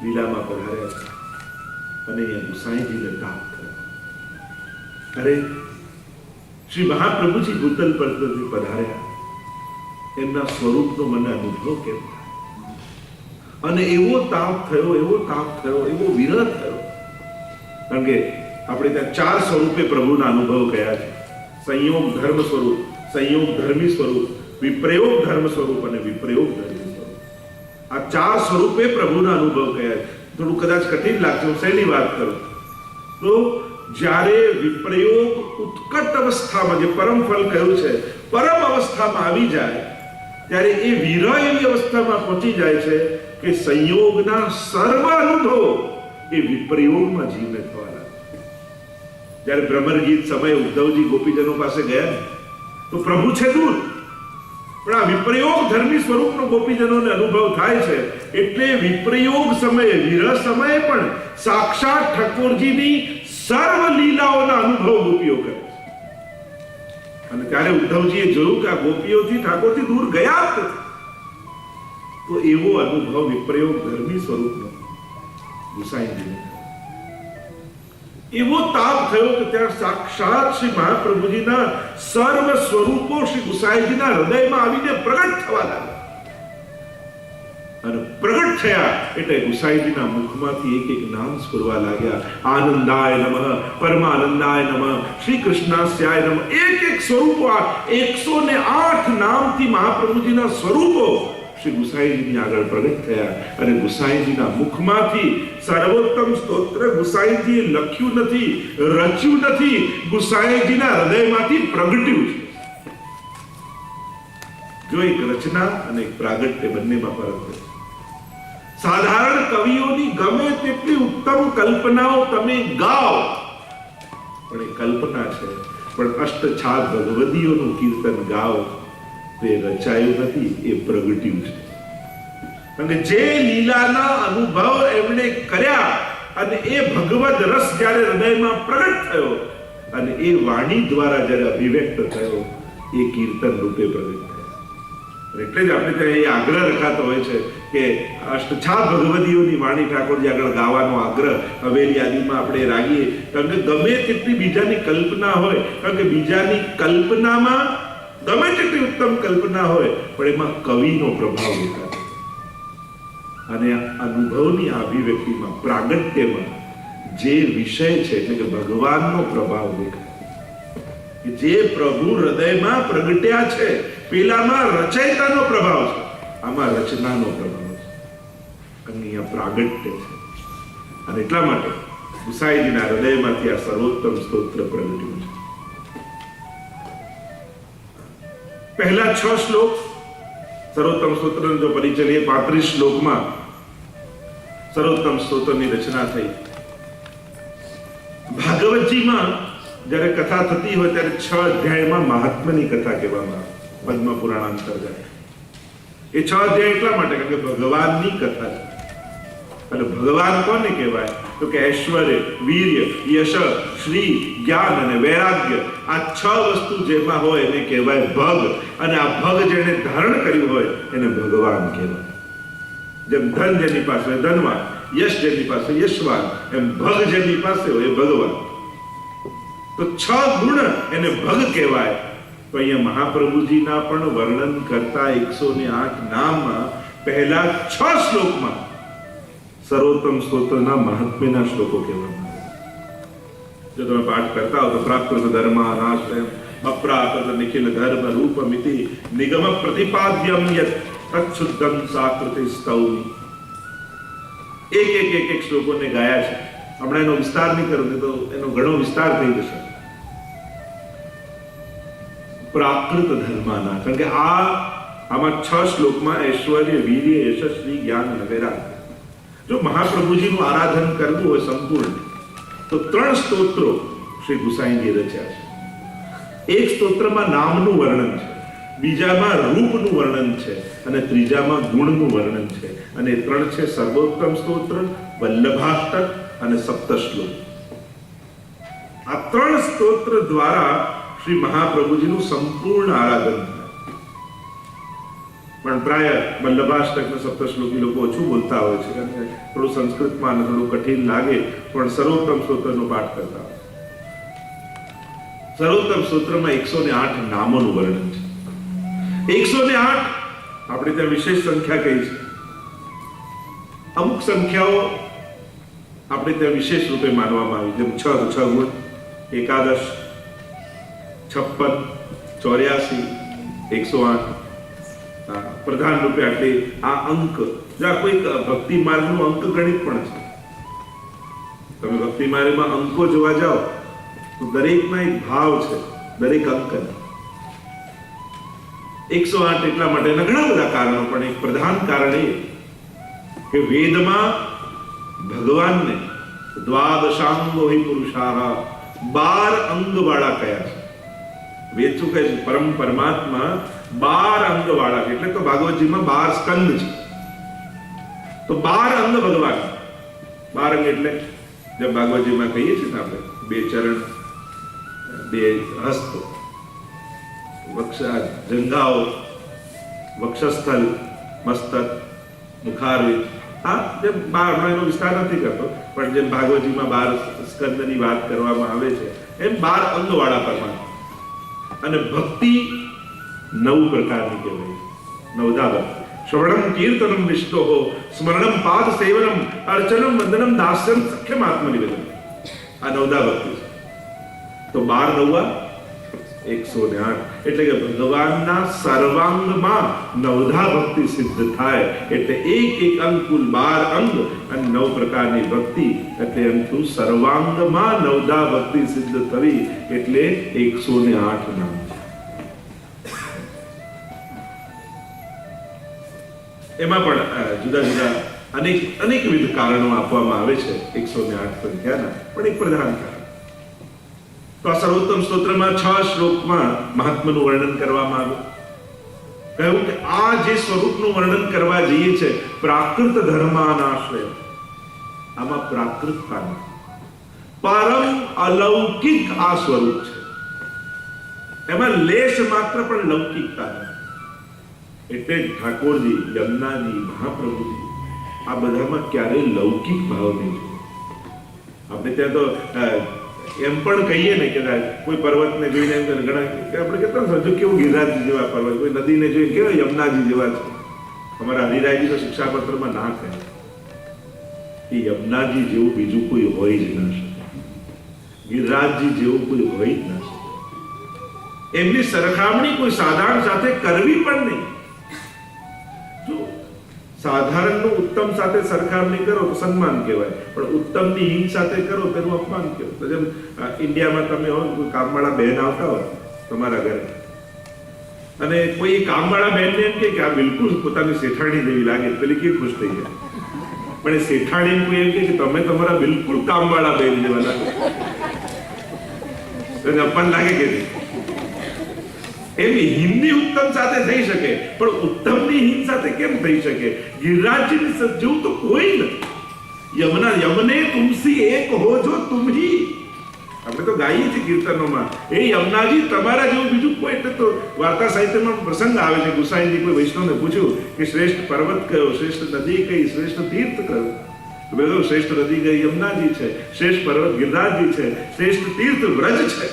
લીલામાં પધાર્યા છે અને અહીંયા ગુસાઈજીને તાપ થયો. અરે શ્રી મહાપ્રભુજી ભૂતલ પર પધાર્યા, એમના સ્વરૂપનો મને અનુભવ કેમ થાય? અને એવો તાપ થયો, એવો તાપ થયો, એવો વિરહ થયો. કારણ કે આપણે ત્યાં 4 સ્વરૂપે પ્રભુના અનુભવ કયા છે: સંયોગ ધર્મ સ્વરૂપ, સંયોગ ધર્મી સ્વરૂપ, વિપ્રયોગ ધર્મ સ્વરૂપ અને વિપ્રયોગ ધર્મી સ્વરૂપ. આ 4 સ્વરૂપે પ્રભુના અનુભવ કયા છે. થોડું કદાચ કઠિન લાગશે, હું શેની વાત કરું તો જ્યારે વિપ્રયોગ ઉત્કટ અવસ્થામાં, જે પરમ ફલ કહ્યું છે, પરમ અવસ્થામાં આવી જાય ત્યારે એ વિરહ એવી અવસ્થામાં પહોંચી જાય છે કે સંયોગના સર્વ અનુભવો એ વિપ્રયોગમાં જીવને થવા લાગે. જ્યારે ભ્રમરગીત સમયે ઉદ્ધવજી ગોપીજનો પાસે ગયા તો પ્રભુ છે દૂર, પણ આ વિપ્રયોગ ધર્મી સ્વરૂપનો ગોપીજનોને અનુભવ થાય છે. એટલે વિપ્રયોગ સમયે વિરહ સમયે પણ સાક્ષાત ઠાકોરજીની સર્વ લીલાઓના અનુભવ ગોપીઓ કરે છે. અને ત્યારે ઉદ્ધવજીએ જોયું કે આ ગોપીઓથી ઠાકોરજી દૂર ગયા જ નથી. તો એવો અનુભવ વિપ્રયોગ ધર્મી સ્વરૂપનો ગુસાઈજીને એવો તાપ થયો કે ત્યાં સાક્ષાત શ્રી મહાપ્રભુજીના સર્વ સ્વરૂપો શ્રી ગુસાઈજીના હૃદયમાં આવીને પ્રગટ થવા લાગ્યા. અને પ્રગટ થયા એટલે ગુસાઈજીના મુખમાંથી એક એક નામ સ્ફુરવા લાગ્યા. આનંદાય નમઃ, પરમાનંદાય નમઃ, શ્રી કૃષ્ણાસ્યાય નમઃ. એક એક સ્વરૂપો, 108 નામથી મહાપ્રભુજીના સ્વરૂપો શ્રી ગુસાઈજીની આગળ પ્રગટ થયા. અને ગુસાઈજીના મુખમાંથી સર્વોત્તમ સ્તોત્ર ગુસાઈજીએ લખ્યું નથી, રચ્યું નથી, ગુસાઈજીના હૃદયમાંથી પ્રગટ્યું છે. જો એક રચના અને એક પ્રાગટ્ય બંનેમાં ફરક છે. સાધારણ કવિઓની ગમે તેટલી ઉત્તમ કલ્પનાઓ તમે ગાઓ, પણ એ કલ્પના છે. પણ અષ્ટછાપ ભગવદીઓનું કીર્તન ગાઓ તે રચાયું નથી, એ પ્રગટ્યું છે. અને જે લીલાના અનુભવ એમણે કર્યા અને એ ભગવદ રસ જ્યારે હૃદયમાં પ્રગટ થયો અને એ વાણી દ્વારા જ્યારે અભિવ્યક્ત થયો, એ કીર્તન રૂપે પ્રગટ થયો. એટલે જ આપણે ત્યાં એ આગ્રહ રખાતો હોય છે કે અષ્ટછાપ ભગવદીઓની વાણી ઠાકોરજી આગળ ગાવાનો આગ્રહ હવેલી આદિમાં આપણે રાગીએ. કારણ કે ગમે તેટલી બીજાની કલ્પના હોય, કારણ કે બીજાની કલ્પનામાં ગમે તેટલી ઉત્તમ કલ્પના હોય, પણ એમાં કવિનો પ્રભાવ દેખાય. અને અનુભવની અભિવ્યક્તિમાં, પ્રાગટ્યમાં જે વિષય છે એટલે કે ભગવાનનો પ્રભાવ દેખાય. જે પ્રભુ હૃદયમાં પ્રગટ્યા છે, પેલામાં રચયિતાનો પ્રભાવ છે, આમાં રચનાનો પ્રભાવ છે. અહીંયા પ્રાગટ્ય છે. અને એટલા માટે ગુસાઈજીના હૃદયમાંથી આ સર્વોત્તમ સ્તોત્ર પ્રગટ્યું છે. પહેલા 6 શ્લોક સર્વોત્તમ સ્તોત્રનો જો પરિચય લઈએ, 35 શ્લોકમાં સર્વોત્તમ સ્તોત્રની રચના થઈ. ભાગવતજીમાં જ્યારે કથા થતી હોય ત્યારે 6 અધ્યાયમાં મહાત્મ્યની કથા કહેવામાં આવે. પદ્મ પુરાણ અંતર્ગત એ 6 અધ્યાય એટલા માટે કારણ કે ભગવાનની કથા છે. અને ભગવાન કોને કહેવાય? તો કે ઐશ્વર્ય, વીર્ય, યશ, શ્રી, જ્ઞાન અને વૈરાગ્ય, આ 6 વસ્તુ જેમાં હોય એને કહેવાય ભગ. અને આ ભગ જેને ધારણ કર્યું હોય એને ભગવાન કહેવાય. જેમ ધન જેની પાસે હોય ધનવાન, યશ જેની પાસે યશવાન, એમ ભગ જેની પાસે હોય એ ભગવાન. તો 6 ગુણ એને ભગ કહેવાય. તો અહીંયા મહાપ્રભુજીના પણ વર્ણન કરતા 108 નામમાં પહેલા 6 શ્લોકમાં સર્વોત્તમ સ્તોત્રના મહાત્મ્યના શ્લોકો કહેવામાં આવે. જો તમે પાઠ કરતા હો તો પ્રાકૃત ધર્માનાશ્રયમ અપ્રાકૃત નિખિલ ધર્મ રૂપમિતિ નિગમ પ્રતિપાદ્યમ યત તચ્છુદ્ધમ સાકૃતિ સ્તૌમિ. એક શ્લોકોને ગાયા છે. હમણાં એનો વિસ્તાર નહીં કરું તો એનો ઘણો વિસ્તાર થઈ જશે. પ્રાકૃત ધર્માના, કારણ કે આમાં 6 શ્લોકમાં ઐશ્વર્ય, વીર્ય, યશસ્વી, જ્ઞાન અને વૈરાગ્ય. જો મહાપ્રભુજીનું આરાધન કરવું હોય સંપૂર્ણ, તો 3 સ્તોત્રો શ્રી ગુસાઈજીએ રચ્યા છે. એક સ્તોત્રમાં નામનું વર્ણન છે, બીજામાં રૂપનું વર્ણન છે અને ત્રીજામાં ગુણનું વર્ણન છે. અને 3 છે સર્વોત્તમ સ્તોત્ર, વલ્લભાષ્ટક અને સપ્તશ્લોક. આ 3 સ્તોત્ર દ્વારા શ્રી મહાપ્રભુજીનું સંપૂર્ણ આરાધન થાય. પણ પ્રાય વલ્લભાષ્ટક ને સપ્તશ્લોકી લોકો ઓછું બોલતા હોય છે, કારણ કે થોડું સંસ્કૃતમાં અને થોડું કઠિન લાગે, પણ સર્વોત્તમ સ્તોત્રનો પાઠ કરતા હોય. સર્વોત્તમ સ્તોત્રમાં 108 નામોનું વર્ણન છે. 108 આપણે ત્યાં વિશેષ સંખ્યા કહી છે. અમુક સંખ્યાઓ આપણે ત્યાં વિશેષ રૂપે માનવામાં આવી, જેમ 6 ગુણ, એકાદશ, 56, 84, 108 પ્રધાન રૂપે. આટલે આ અંક કોઈ ભક્તિ માર્ગનું અંક ગણિત પણ છે. તમે ભક્તિ માર્ગમાં અંકો જોવા જાઓ તો દરેકમાં એક ભાવ છે, દરેક અંકના. 108 એટલા માટેના ઘણા બધા કારણો, પણ એક પ્રધાન કારણ એ કે વેદમાં ભગવાનને દ્વાદશાંગો હિ પુરુષાહ 12 અંગ વાળા કયા છે. વેદ શું કહે છે? પરમાત્મા 12 અંગ વાળા છે. એટલે તો ભાગવતજીમાં 12 સ્કંદ છે. તો 12 અંગ ભગવાન. 12 અંગ એટલે જે ભાગવતજીમાં કહીએ છીએ ને આપણે, 2 ચરણ, 2 હસ્ત, જંઘાઓ, વક્ષસ્થલ, મસ્તક, મુખારવિંદ. હા, જેમ 12 એનો વિસ્તાર નથી કરતો, પણ જેમ ભાગવતજીમાં 12 સ્કંદની વાત કરવામાં આવે છે એમ 12 અંગ વાળા પરમાત્મા. અને ભક્તિ 9 પ્રકારની કહેવાય. નવધા ભક્તિ. શ્રવણમ કીર્તનમ વિષ્ણોઃ સ્મરણમ પાદ સેવનમ અર્ચનમ વંદનમ દાસ્યમ સખ્યમ આત્મનિવેદનમ. આ નવધા ભક્તિ છે. તો 12 નવા 108. એટલે કે ભગવાનના સર્વાંગમાં નવધા ભક્તિ સિદ્ધ થાય. એટલે એક અંગ કુલ 12 અંગ અને 9 પ્રકારની ભક્તિ. એટલે એમ થયું સર્વાંગમાં નવધા ભક્તિ સિદ્ધ થવી એટલે 108 નામ. એમાં પણ જુદા જુદા અનેકવિધ કારણો આપવામાં આવે છે 108 સંખ્યાના, પણ એક પ્રધાન કારણ. તો આ સર્વોત્તમ સ્તોત્રમાં 6 શ્લોકમાં મહાત્માનું વર્ણન કરવામાં આવ્યું. કહ્યું કે આ જે સ્વરૂપનું વર્ણન કરવા જઈએ છે, પ્રાકૃત ધર્માનાશ્રય, આમાં પ્રાકૃતતા પરમ અલૌકિક આ સ્વરૂપ છે. એમાં લેશ માત્ર પણ લૌકિકતા નથી. એટલે ઠાકોરજી, યમુનાજી, મહાપ્રભુજી આ બધામાં ક્યારેય લૌકિક ભાવ નહીં. આપણે ત્યાં તો એમ પણ કહીએ ને કે કોઈ પર્વતને જોઈને એમ ઘણા આપણે કહેતા હજુ કેવું ગિરિરાજજી જેવા પર્વત, કોઈ નદીને જોઈને કેવા યમુનાજી જેવા છે. અમારા હરિરાયજી તો શિક્ષાપત્રમાં ના કહે કે યમુનાજી જેવું બીજું કોઈ હોય જ ના શકે, ગિરિરાજજી જેવું કોઈ હોય જ ના શકે. એમની સરખામણી કોઈ સાધારણ સાથે કરવી પણ નહીં. સાધારણનું ઉત્તમ સાથે સરખામણી કરો તો સન્માન કહેવાય, પણ ઉત્તમની હિંગ સાથે કરો તેનું અપમાન કહેવાય. તો જેમ ઇન્ડિયામાં તમે હો, કોઈ કામવાળા બહેન આવતા હોય તમારા ઘરે, અને કોઈ કામવાળા બહેનને એમ કે આ બિલકુલ પોતાની શેઠાણી જેવી લાગે, પેલી કેવી ખુશ થઈ જાય. પણ એ શેઠાણી કોઈ એમ કે તમે તમારા બિલકુલ કામવાળા બહેન જેવા લાગે, તો અપમાન લાગે કે નહીં? એવી હિન્દી ઉત્તમ સાથે થઈ શકે, પણ ઉત્તમની હિંદ સાથે કેમ થઈ શકે? ગિરિરાજજીની જેવું તો કોઈ નથી. યમને તુમસી એક હો જો તુમ હી. આપણે તો ગાઈએ છીએ કીર્તનોમાં, એ યમુનાજી તમારા જેવું બીજું કોઈ. એટલે તો વાર્તા સાહિત્યમાં પ્રસંગ આવે છે, ગુસાઈજી કોઈ વૈષ્ણવને પૂછ્યું કે શ્રેષ્ઠ પર્વત કયો, શ્રેષ્ઠ નદી કઈ, શ્રેષ્ઠ તીર્થ કયું? તો શ્રેષ્ઠ નદી કઈ યમુનાજી છે, શ્રેષ્ઠ પર્વત ગિરિરાજજી છે, શ્રેષ્ઠ તીર્થ વ્રજ છે.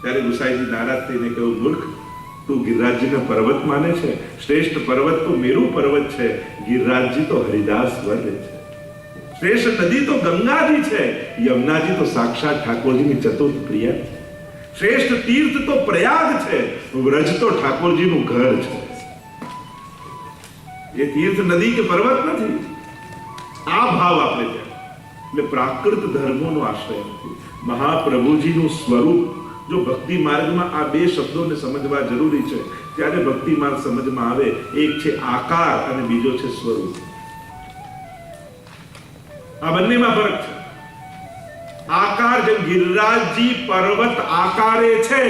ત્યારે ગુસાઈજી નારાજ થઈને કહ્યું, મૂર્ખ, તું ગિરિરાજજીને પર્વત માને છે? શ્રેષ્ઠ પર્વત તો મેરુ પર્વત છે, ગિરિરાજજી તો હરિદાસ વર્ગ છે. શ્રેષ્ઠ નદી તો ગંગાજી છે, યમુનાજી તો સાક્ષાત ઠાકોરજીની ચતુર્થ પ્રિયા છે. શ્રેષ્ઠ તીર્થ તો પ્રયાગ છે, વ્રજ તો ઠાકોરજીનું ઘર છે. એ તીર્થ નદી કે પર્વત નથી. આ ભાવ આપણે ત્યાં. એટલે પ્રાકૃત ધર્મોનો આશ્રય નથી. મહાપ્રભુજીનું સ્વરૂપ જો ભક્તિ માર્ગમાં આ 2 શબ્દોને સમજવા જરૂરી છે, ત્યારે ભક્તિ માર્ગ સમજમાં આવે. એક છે આકાર અને બીજો છે સ્વરૂપ. આ બંનેમાં ફરક છે. આકાર જેમ ગિરિરાજજી પર્વત આકારે છે,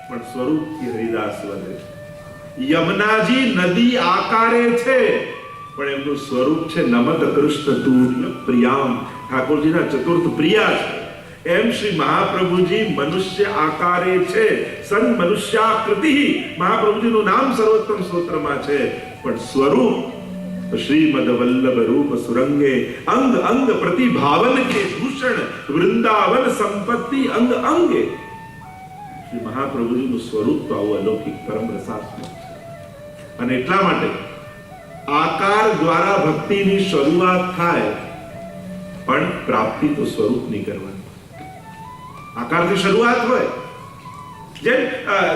પણ સ્વરૂપથી હરિદાસ વધે છે. યમુનાજી નદી આકારે છે, પણ એમનું સ્વરૂપ છે નમદ કૃષ્ણ તુર્ય પ્રિયામ, ઠાકોરજીના ચતુર્થ પ્રિયા છે. એમ શ્રી મહાપ્રભુજી મનુષ્ય આકારે છે, સન મનુષ્યાકૃતિ. મહાપ્રભુજીનું નામ સર્વોત્તમ સ્તોત્રમાં છે, પણ સ્વરૂપ શ્રીમદ વલ્લભ રૂપ સુરંગે અંગ અંગ પ્રતિભાવન કે ભૂષણ વૃંદાવન સંપત્તિ અંગ અંગે. શ્રી મહાપ્રભુજીનું સ્વરૂપ તો આવું અલૌકિક પરમ રસાત્મક છે. અને એટલા માટે આકાર દ્વારા ભક્તિની શરૂઆત થાય, પણ પ્રાપ્તિ તો સ્વરૂપની કરવાની. આકારથી શરૂઆત હોય, જેમ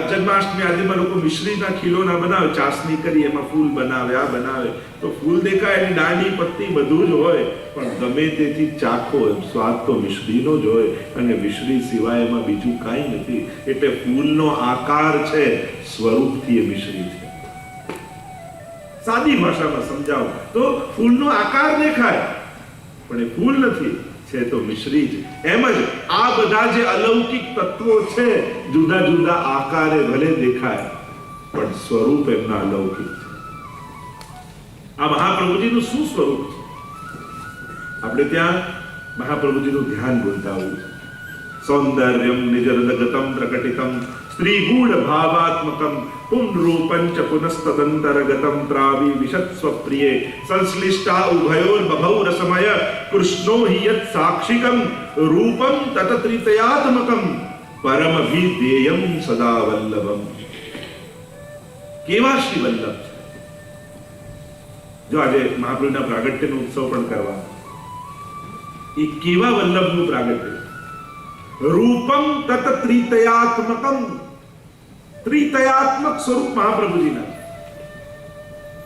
જન્માષ્ટમી આદિમાં લોકો મિશ્રીના ખીલોના બનાવે, ચાસણી કરી એમાં ફૂલ બનાવે, આ બનાવે, તો ફૂલ દેખાય એની દાંડી પત્તી બધું જ હોય, પણ ગમે તેથી ચાખો સ્વાદ તો મિશ્રીનો જ હોય, અને મિશ્રી સિવાય એમાં બીજું કાંઈ નથી. એટલે ફૂલનો આકાર છે, સ્વરૂપથી એ મિશ્રી છે. સાદી ભાષામાં સમજાવો તો ફૂલનો આકાર દેખાય પણ એ ફૂલ નથી, છે તો મિશ્રી જ. એમ જ આ બધા જે અલૌકિક તત્વો છે, જુદા જુદા આકારે ભલે દેખાય પણ સ્વરૂપ એમના અલૌકિક છે. આ મહાપ્રભુજીનું શું સ્વરૂપ છે? આપણે ત્યાં મહાપ્રભુજીનું ધ્યાન બોલતા હોય છે. સૌંદર્યમ નિજરદગતમ પ્રકટિતમ સ્ત્રીગૂઢ ભાવાત્મકમ પુનરૂપં ચ પુનસ્તદંતરગતમ ત્રાવી વિશત્સ્વ પ્રિયે સંશ્લિષ્ટા ઉભયોર બભૌ રસમય કૃષ્ણો હિ યત સાક્ષિકમ રૂપમ તતત્રિતયાત્મકમ પરમભિધેયમ સદા વલ્લભમ. કેવા શ્રી વલ્લભ છે! જો આજે મહાપ્રભુના પ્રાગટ્યનો ઉત્સવ પણ કરવા, એ કેવા વલ્લભનું પ્રાગટ્ય! રૂપમ તત્ત્રિતયાત્મકમ, ત્રિતયાત્મક સ્વરૂપ મહાપ્રભુજીના.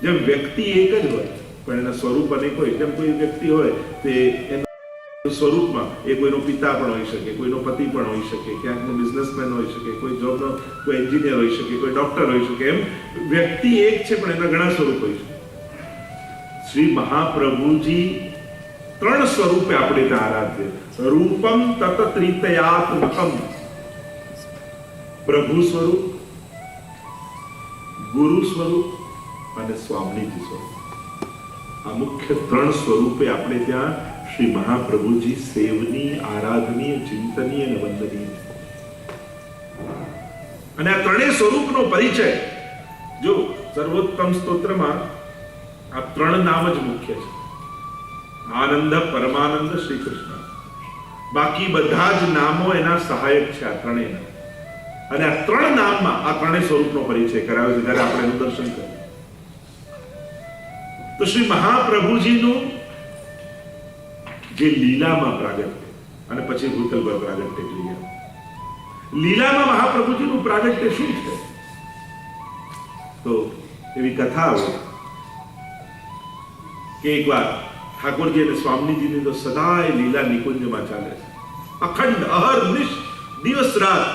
જેમ વ્યક્તિ એક જ હોય પણ એના સ્વરૂપ અનેક હોય, જેમ કોઈ વ્યક્તિ હોય તે એના સ્વરૂપમાં એ કોઈનો પિતા પણ હોઈ શકે, કોઈનો પતિ પણ હોઈ શકે, ક્યાંકનો બિઝનેસમેન હોઈ શકે, કોઈ જોબનો કોઈ એન્જિનિયર હોઈ શકે, કોઈ ડોક્ટર હોઈ શકે. એમ વ્યક્તિ એક છે પણ એના ઘણા સ્વરૂપ હોઈ શકે. શ્રી મહાપ્રભુજી ત્રણ સ્વરૂપે આપણે ત્યાં આરાધ્ય. રૂપમ તત્ત્રિતયાત્મકમ, પ્રભુ સ્વરૂપ, ગુરુ સ્વરૂપ અને સ્વામીજી સ્વરૂપ. આ મુખ્ય ત્રણ સ્વરૂપે આપણે ત્યાં શ્રી મહાપ્રભુજી સેવની, આરાધનીય, ચિંતનીય અને વંદનીય. અને આ ત્રણેય સ્વરૂપનો પરિચય જો સર્વોત્તમ સ્તોત્રમાં આ ત્રણ નામ જ મુખ્ય છે. આનંદ, પરમાનંદ, શ્રી કૃષ્ણ. બાકી બધા જ નામો એના સહાયક છે, આ ત્રણેય. અને આ ત્રણ નામમાં આ ત્રણેય સ્વરૂપનો પરિચય કરાવે છે જ્યારે આપણે એનું દર્શન કરીએ. તો શ્રી મહાપ્રભુજીનું જે લીલામાં પ્રાગટ્ય અને પછી ભૂતલ પર પ્રાગટ્ય જોઈએ. લીલામાં મહાપ્રભુજીનું પ્રાગટ્ય શું છે? તો એવી કથા આવે કે એકવાર ઠાકોરજી અને સ્વામીજીની તો સદાય લીલા નિકુંજમાં ચાલે છે, અખંડ અહર્નિશ, દિવસ રાત.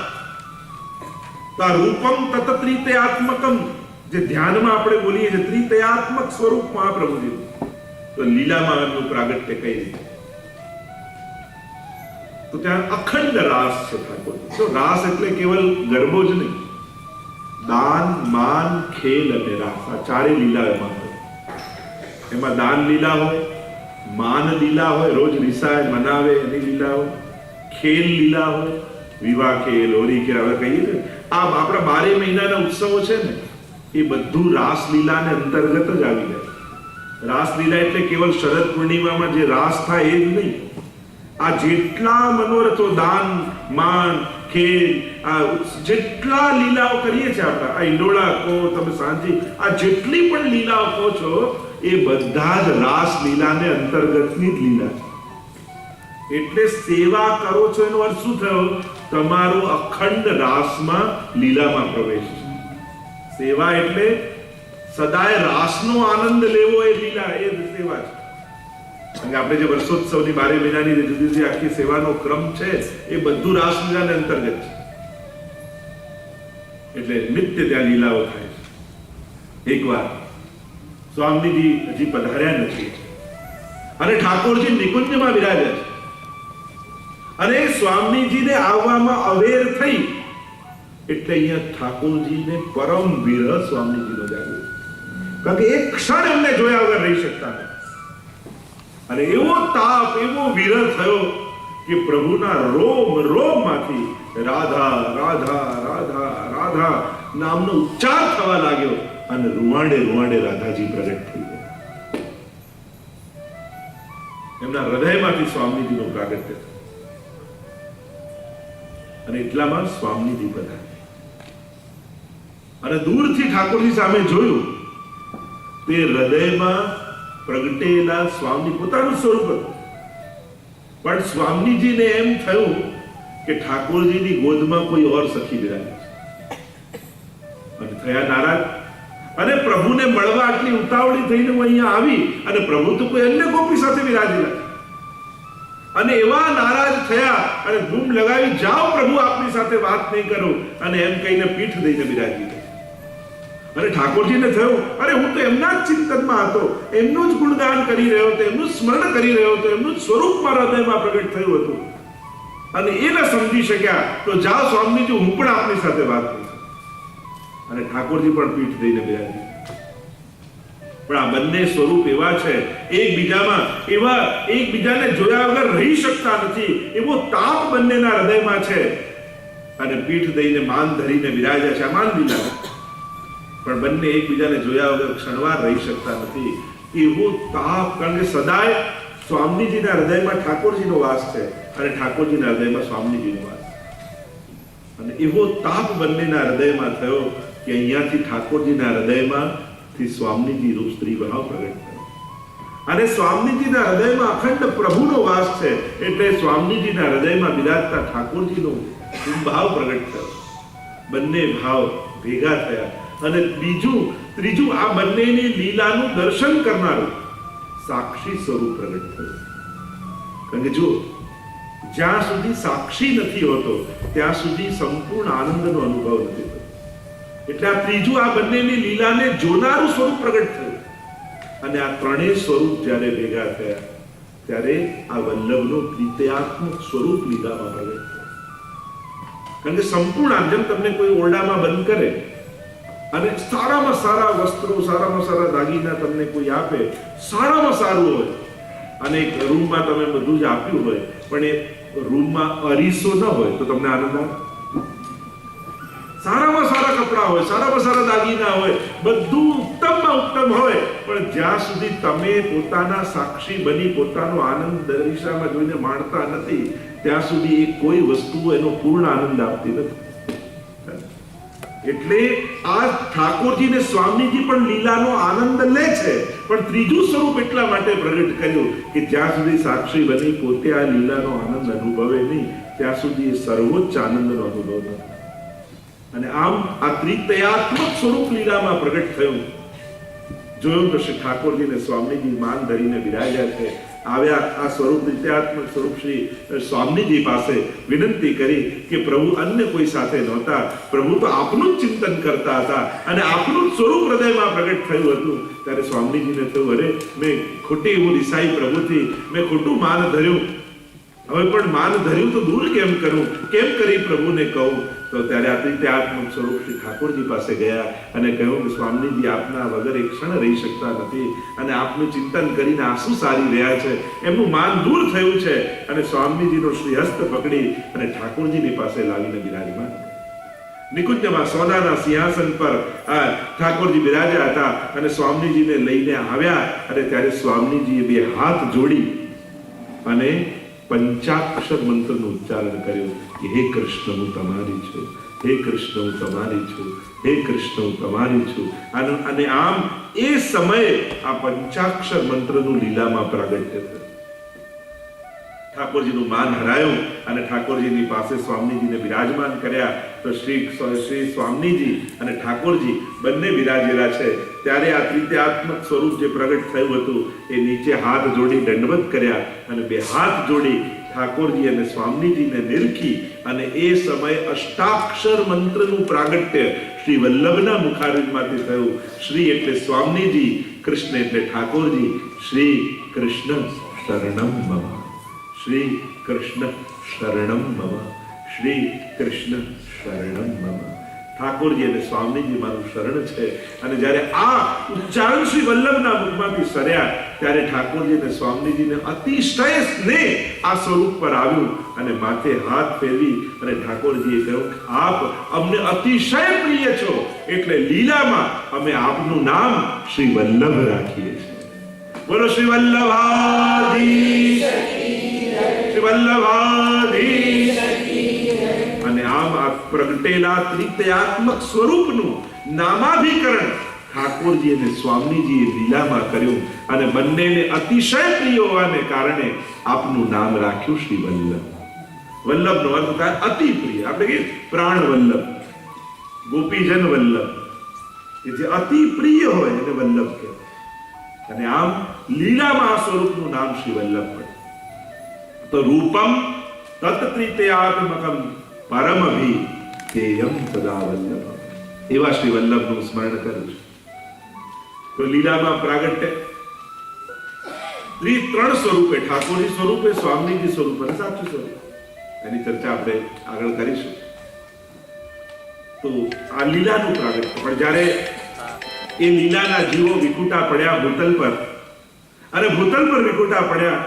તો આ રૂપમ તત્ત્રિતયાત્મકમ જે ધ્યાનમાં આપણે બોલીએ છીએ, ત્રિતયાત્મક સ્વરૂપ મહાપ્રભુજીનું, તો લીલામાં એમનું પ્રાગટ્ય કઈ રીતે? તો ત્યાં અખંડ રાસ છે ઠાકોરજી. તો રાસ એટલે કેવલ ગરબો જ નહીં, દાન, માન, ખેલ અને રાસ, આ ચારે લીલા એમાં હોય. એમાં દાન લીલા હોય, માન લીલા હોય, રોજ રિસાય મનાવે એની લીલા હોય, ખેલ લીલા હોય, વિવાહ ખેલ, હોળી ખેલ, હવે કહીએ ને આ આપણા 12 મહિનાના ઉત્સવો છે ને, એ બધું રાસલીલાને અંતર્ગત જ આવી જાય. રાસલીલા એટલે કેવલ શરદ પૂર્ણિમામાં જે રાસ થાય એ જ નહીં. આ જેટલા મનોરથો, દાન, માન, ખેલ, આ જેટલા લીલાઓ કરીએ છીએ આપણે, આ ઈંડોળા કહો, તમે સાંજે આ જેટલી પણ લીલાઓ કહો છો, એ બધા જ રાસ લીલાને અંતર્ગતની જ લીલા છે. એટલે સેવા કરો છો એનો અર્થ શું થયો? તમારો અખંડ રાસમાં, લીલામાં પ્રવેશ છે. સેવા એટલે સદાય રાસનો આનંદ લેવો, એ લીલા, એ સેવા છે. અને આપણે જે વર્ષોત્સવની 12 મહિનાની જે જુદી જુદી આખી સેવાનો ક્રમ છે, એ બધું રાસલીલાને અંતર્ગત છે. એટલે નિત્ય ત્યાં લીલાઓ થાય છે. એકવાર સ્વામીજી હજી પધાર્યા નથી અને ઠાકોરજી નિકુંજમાં બિરાજ્યા છે, અને સ્વામીજીને આવવામાં અવેર થઈ એટલે અહીંયા ઠાકોરજીને પરમ વિરહ સ્વામીજીનો જાગ્યો. કારણ કે એક ક્ષણ એમને જોયા વગર રહી શકતા નથી. અને એવો તાપ, એવો વિરહ થયો કે પ્રભુના રોમ રોમમાંથી રાધા રાધા રાધા રાધા નામનો ઉચ્ચાર થવા લાગ્યો, અને રૂવાંડે રૂવાંડે રાધાજી પ્રગટ થઈ ગયા. એમના હૃદયમાંથી સ્વામીજીનો પ્રાગટ્ય થયો. અને એટલામાં સ્વામીજી પધાર્યા અને દૂરથી ઠાકોરજી સામે જોયું. તે હૃદયમાં પ્રગટેલા સ્વામી પોતાનું સ્વરૂપ હતું, પણ સ્વામીજીને એમ થયું કે ઠાકોરજીની ગોદમાં કોઈ ઓર સખી બિરાજે છે. થયા નારાજ. અને પ્રભુને મળવા આટલી ઉતાવળી થઈને હું અહીંયા આવી અને પ્રભુ તો કોઈ અન્ય ગોપી સાથે વિરાજેલા અને એવા નારાજ થયા અને બૂમ લગાવી, જાઓ પ્રભુ આપની સાથે વાત નહીં કરું, અને એમ કહીને પીઠ દઈને વિરાજી ગયા. અને ઠાકોરજીને થયું, અરે હું તો એમના જ ચિંતનમાં હતો, એમનું જ ગુણગાન કરી રહ્યો હતો, એમનું સ્મરણ કરી રહ્યો હતો, એમનું જ સ્વરૂપ મારા હૃદયમાં પ્રગટ થયું હતું, અને એ ન સમજી શક્યા તો જાઓ સ્વામીજી, હું પણ આપની સાથે વાત કરું. અને ઠાકોરજી પણ પીઠ દઈને બિરાજી. પણ આ બંને સ્વરૂપ એવા છે, એકબીજામાં એવા, એકબીજાને જોયા વગર રહી શકતા નથી, એવો તાપ બંનેના હૃદયમાં છે. અને પીઠ દઈને માન ધરીને બિરાજ્યા છે. માન લીલા, પણ બંને એકબીજાને જોયા વગર ક્ષણવાર રહી શકતા નથી. એવો તાપ, કારણ કે સદાય સ્વામીજીના હૃદયમાં ઠાકોરજીનો વાસ છે અને ઠાકોરજીના હૃદયમાં સ્વામીજીનો વાસ. અને એવો તાપ બંનેના હૃદયમાં થયો કે અહીંયાથી ઠાકોરજીના હૃદયમાં થી સ્વામીજી રૂપ સ્ત્રી ભાવ પ્રગટ થયો. અને સ્વામીજીના હૃદયમાં અખંડ પ્રભુનો વાસ છે, એટલે સ્વામીજીના હૃદયમાં બિરાજતા ઠાકોરજીનો ભાવ પ્રગટ થયો. બંને ભાવ ભેગા થયા. અને ત્રીજું આ બંનેની લીલાનું દર્શન કરનારું સાક્ષી સ્વરૂપ પ્રગટ થયું. કારણ કે જો જ્યાં સુધી સાક્ષી નથી હોતો ત્યાં સુધી સંપૂર્ણ આનંદનો અનુભવ નથી થતો. એટલે આ ત્રીજું, આ બંનેની લીલાને જોનારું સ્વરૂપ પ્રગટ થયું. અને આ ત્રણેય સ્વરૂપ જ્યારે ભેગા થયા ત્યારે આ વલ્લભનો પ્રીત્યાત્મક સ્વરૂપ લીલામાં પ્રગટ થયું. કારણ કે સંપૂર્ણ, જેમ તમને કોઈ ઓરડામાં બંધ કરે અને સારામાં સારા વસ્ત્રો, સારામાં સારા દાગીના તમને કોઈ આપે, સારામાં સારું હોય, અને એક રૂમમાં તમે બધું જ આપ્યું હોય, પણ એ રૂમમાં અરીસો ન હોય તો તમને આનંદ આવે? સારામાં સારા કપડા હોય, સારામાં સારા દાગીના હોય, બધું ઉત્તમમાં ઉત્તમ હોય, પણ જ્યાં સુધી તમે પોતાના સાક્ષી બની પોતાનો આનંદ દરિશામાં જોઈને માણતા નથી ત્યાં સુધી એ કોઈ વસ્તુ એનો પૂર્ણ આનંદ આપતી નથી. એટલે આ ઠાકોરજી ને સ્વામીજી પણ લીલાનો આનંદ લે છે, પણ ત્રીજું સ્વરૂપ એટલા માટે પ્રગટ કર્યું કે જ્યાં સુધી સાક્ષી બની પોતે આ લીલાનો આનંદ અનુભવે નહીં ત્યાં સુધી એ સર્વોચ્ચ આનંદનો અનુભવ નથી. અને આમ આ ત્રિતયાત્મક સ્વરૂપ લીલામાં પ્રગટ થયું. જોયું તો શ્રી ઠાકોરજી ને સ્વામીજી માન ધરીને બિરાજ્યા છે. આવ્યા આ સ્વરૂપ, ત્રિતયાત્મક સ્વરૂપ શ્રી સ્વામીજી પાસે વિનંતી કરી કે પ્રભુ અન્ય કોઈ સાથે નહોતા, પ્રભુ તો આપનું જ ચિંતન કરતા હતા અને આપનું જ સ્વરૂપ હૃદયમાં પ્રગટ થયું હતું. ત્યારે સ્વામીજીને થયું, અરે મેં ખોટી એવું રિસાઈ પ્રભુથી, મેં ખોટું માન ધર્યું, હવે પણ માન ધર્યું તો દૂર કેમ કરું, કેમ કરી પ્રભુને કહું? તો ત્યારે આ ત્રિતયાત્મક સ્વરૂપ શ્રી ઠાકોરજી પાસે ગયા અને કહ્યું કે સ્વામીજી આપના વગર એક ક્ષણ રહી શકતા નથી અને આપનું ચિંતન કરીને આંસુ સારી રહ્યા છે, એમનું માન દૂર થયું છે. અને સ્વામીજીનો શ્રી હસ્ત પકડી અને ઠાકોરજીની પાસે લાવીને બિરાજમાન. નિકુંજમાં સોનાના સિંહાસન પર ઠાકોરજી બિરાજ્યા હતા અને સ્વામીજીને લઈને આવ્યા. અને ત્યારે સ્વામીજીએ બે હાથ જોડી અને પંચાક્ષર મંત્રનું ઉચ્ચારણ કર્યું કે હે કૃષ્ણ હું તમારી છું, હે કૃષ્ણ હું તમારી છું, હે કૃષ્ણ હું તમારી છું. અને આમ એ સમયે આ પંચાક્ષર મંત્રનું લીલામાં પ્રાગટ્ય થયું. ઠાકોરજીનું માન હરાયું અને ઠાકોરજીની પાસે સ્વામીજીને બિરાજમાન કર્યા. તો શ્રી સ્વામીજી અને ઠાકોરજી બંને બિરાજેલા છે. ત્યારે આ ત્રિતયાત્મક સ્વરૂપ જે પ્રગટ થયું હતું એ નીચે હાથ જોડી દંડવત કર્યા અને બે હાથ જોડી ઠાકોરજી અને સ્વામીજીને નિરખી. અને એ સમયે અષ્ટાક્ષર મંત્રનું પ્રાગટ્ય શ્રી વલ્લભના મુખારવિંદમાંથી થયું. શ્રી એટલે સ્વામીજી, કૃષ્ણ એટલે ઠાકોરજી. શ્રી કૃષ્ણ શરણમ મમ, શ્રી કૃષ્ણ શરણમ મમ, શ્રી કૃષ્ણ શરણમ મમ. ઠાકોરજી અને સ્વામીજી મારું શરણ છે. અને જ્યારે આ ઉચ્ચારણ શ્રી વલ્લભના મુખમાંથી સર્યા ત્યારે ઠાકોરજી અને સ્વામીજીને અતિશય સ્નેહ આ સ્વરૂપ પર આવ્યું અને માથે હાથ ફેરવી અને ઠાકોરજીએ કહ્યું, આપ અમને અતિશય પ્રિય છો એટલે લીલામાં અમે આપનું નામ શ્રી વલ્લભ રાખીએ છીએ. બોલો શ્રી વલ્લભાધીશ, શ્રી વલ્લભાધીશ. અને આમ આ પ્રગટેલા ત્રિતયાત્મક સ્વરૂપનું નામાભિકરણ ઠાકોરજી અને સ્વામીજીએ લીલામાં કર્યું અને બંનેને અતિશય પ્રિય હોવાને કારણે આપનું નામ રાખ્યું શ્રી વલ્લભ. વલ્લભનો અર્થ થાય અતિ પ્રિય. આપણે કહીએ પ્રાણ વલ્લભ, ગોપીજન વલ્લભ, કે જે અતિ પ્રિય હોય એને વલ્લભ કહેવાય. અને આમ લીલામાં આ સ્વરૂપનું નામ શ્રી વલ્લભ પડે. તો રૂપમ તત્ત્રિતયાત્મકમ પરમભી તેયમ તદા વલ્લભ, એવા શ્રી વલ્લભનું સ્મરણ કરું છું. તો લીલામાં પ્રાગટ્ય ત્રણ સ્વરૂપે, ઠાકોરજી સ્વરૂપે, સ્વામીજી સ્વરૂપે અને સાક્ષી સ્વરૂપે, એની ચર્ચા આપણે આગળ કરીશું. તો આ લીલાનું પ્રાગટ્ય. પણ જ્યારે એ લીલાના જીવો વિકુટા પડ્યા ભૂતલ પર, અને ભૂતલ પર વિકુટા પડ્યા,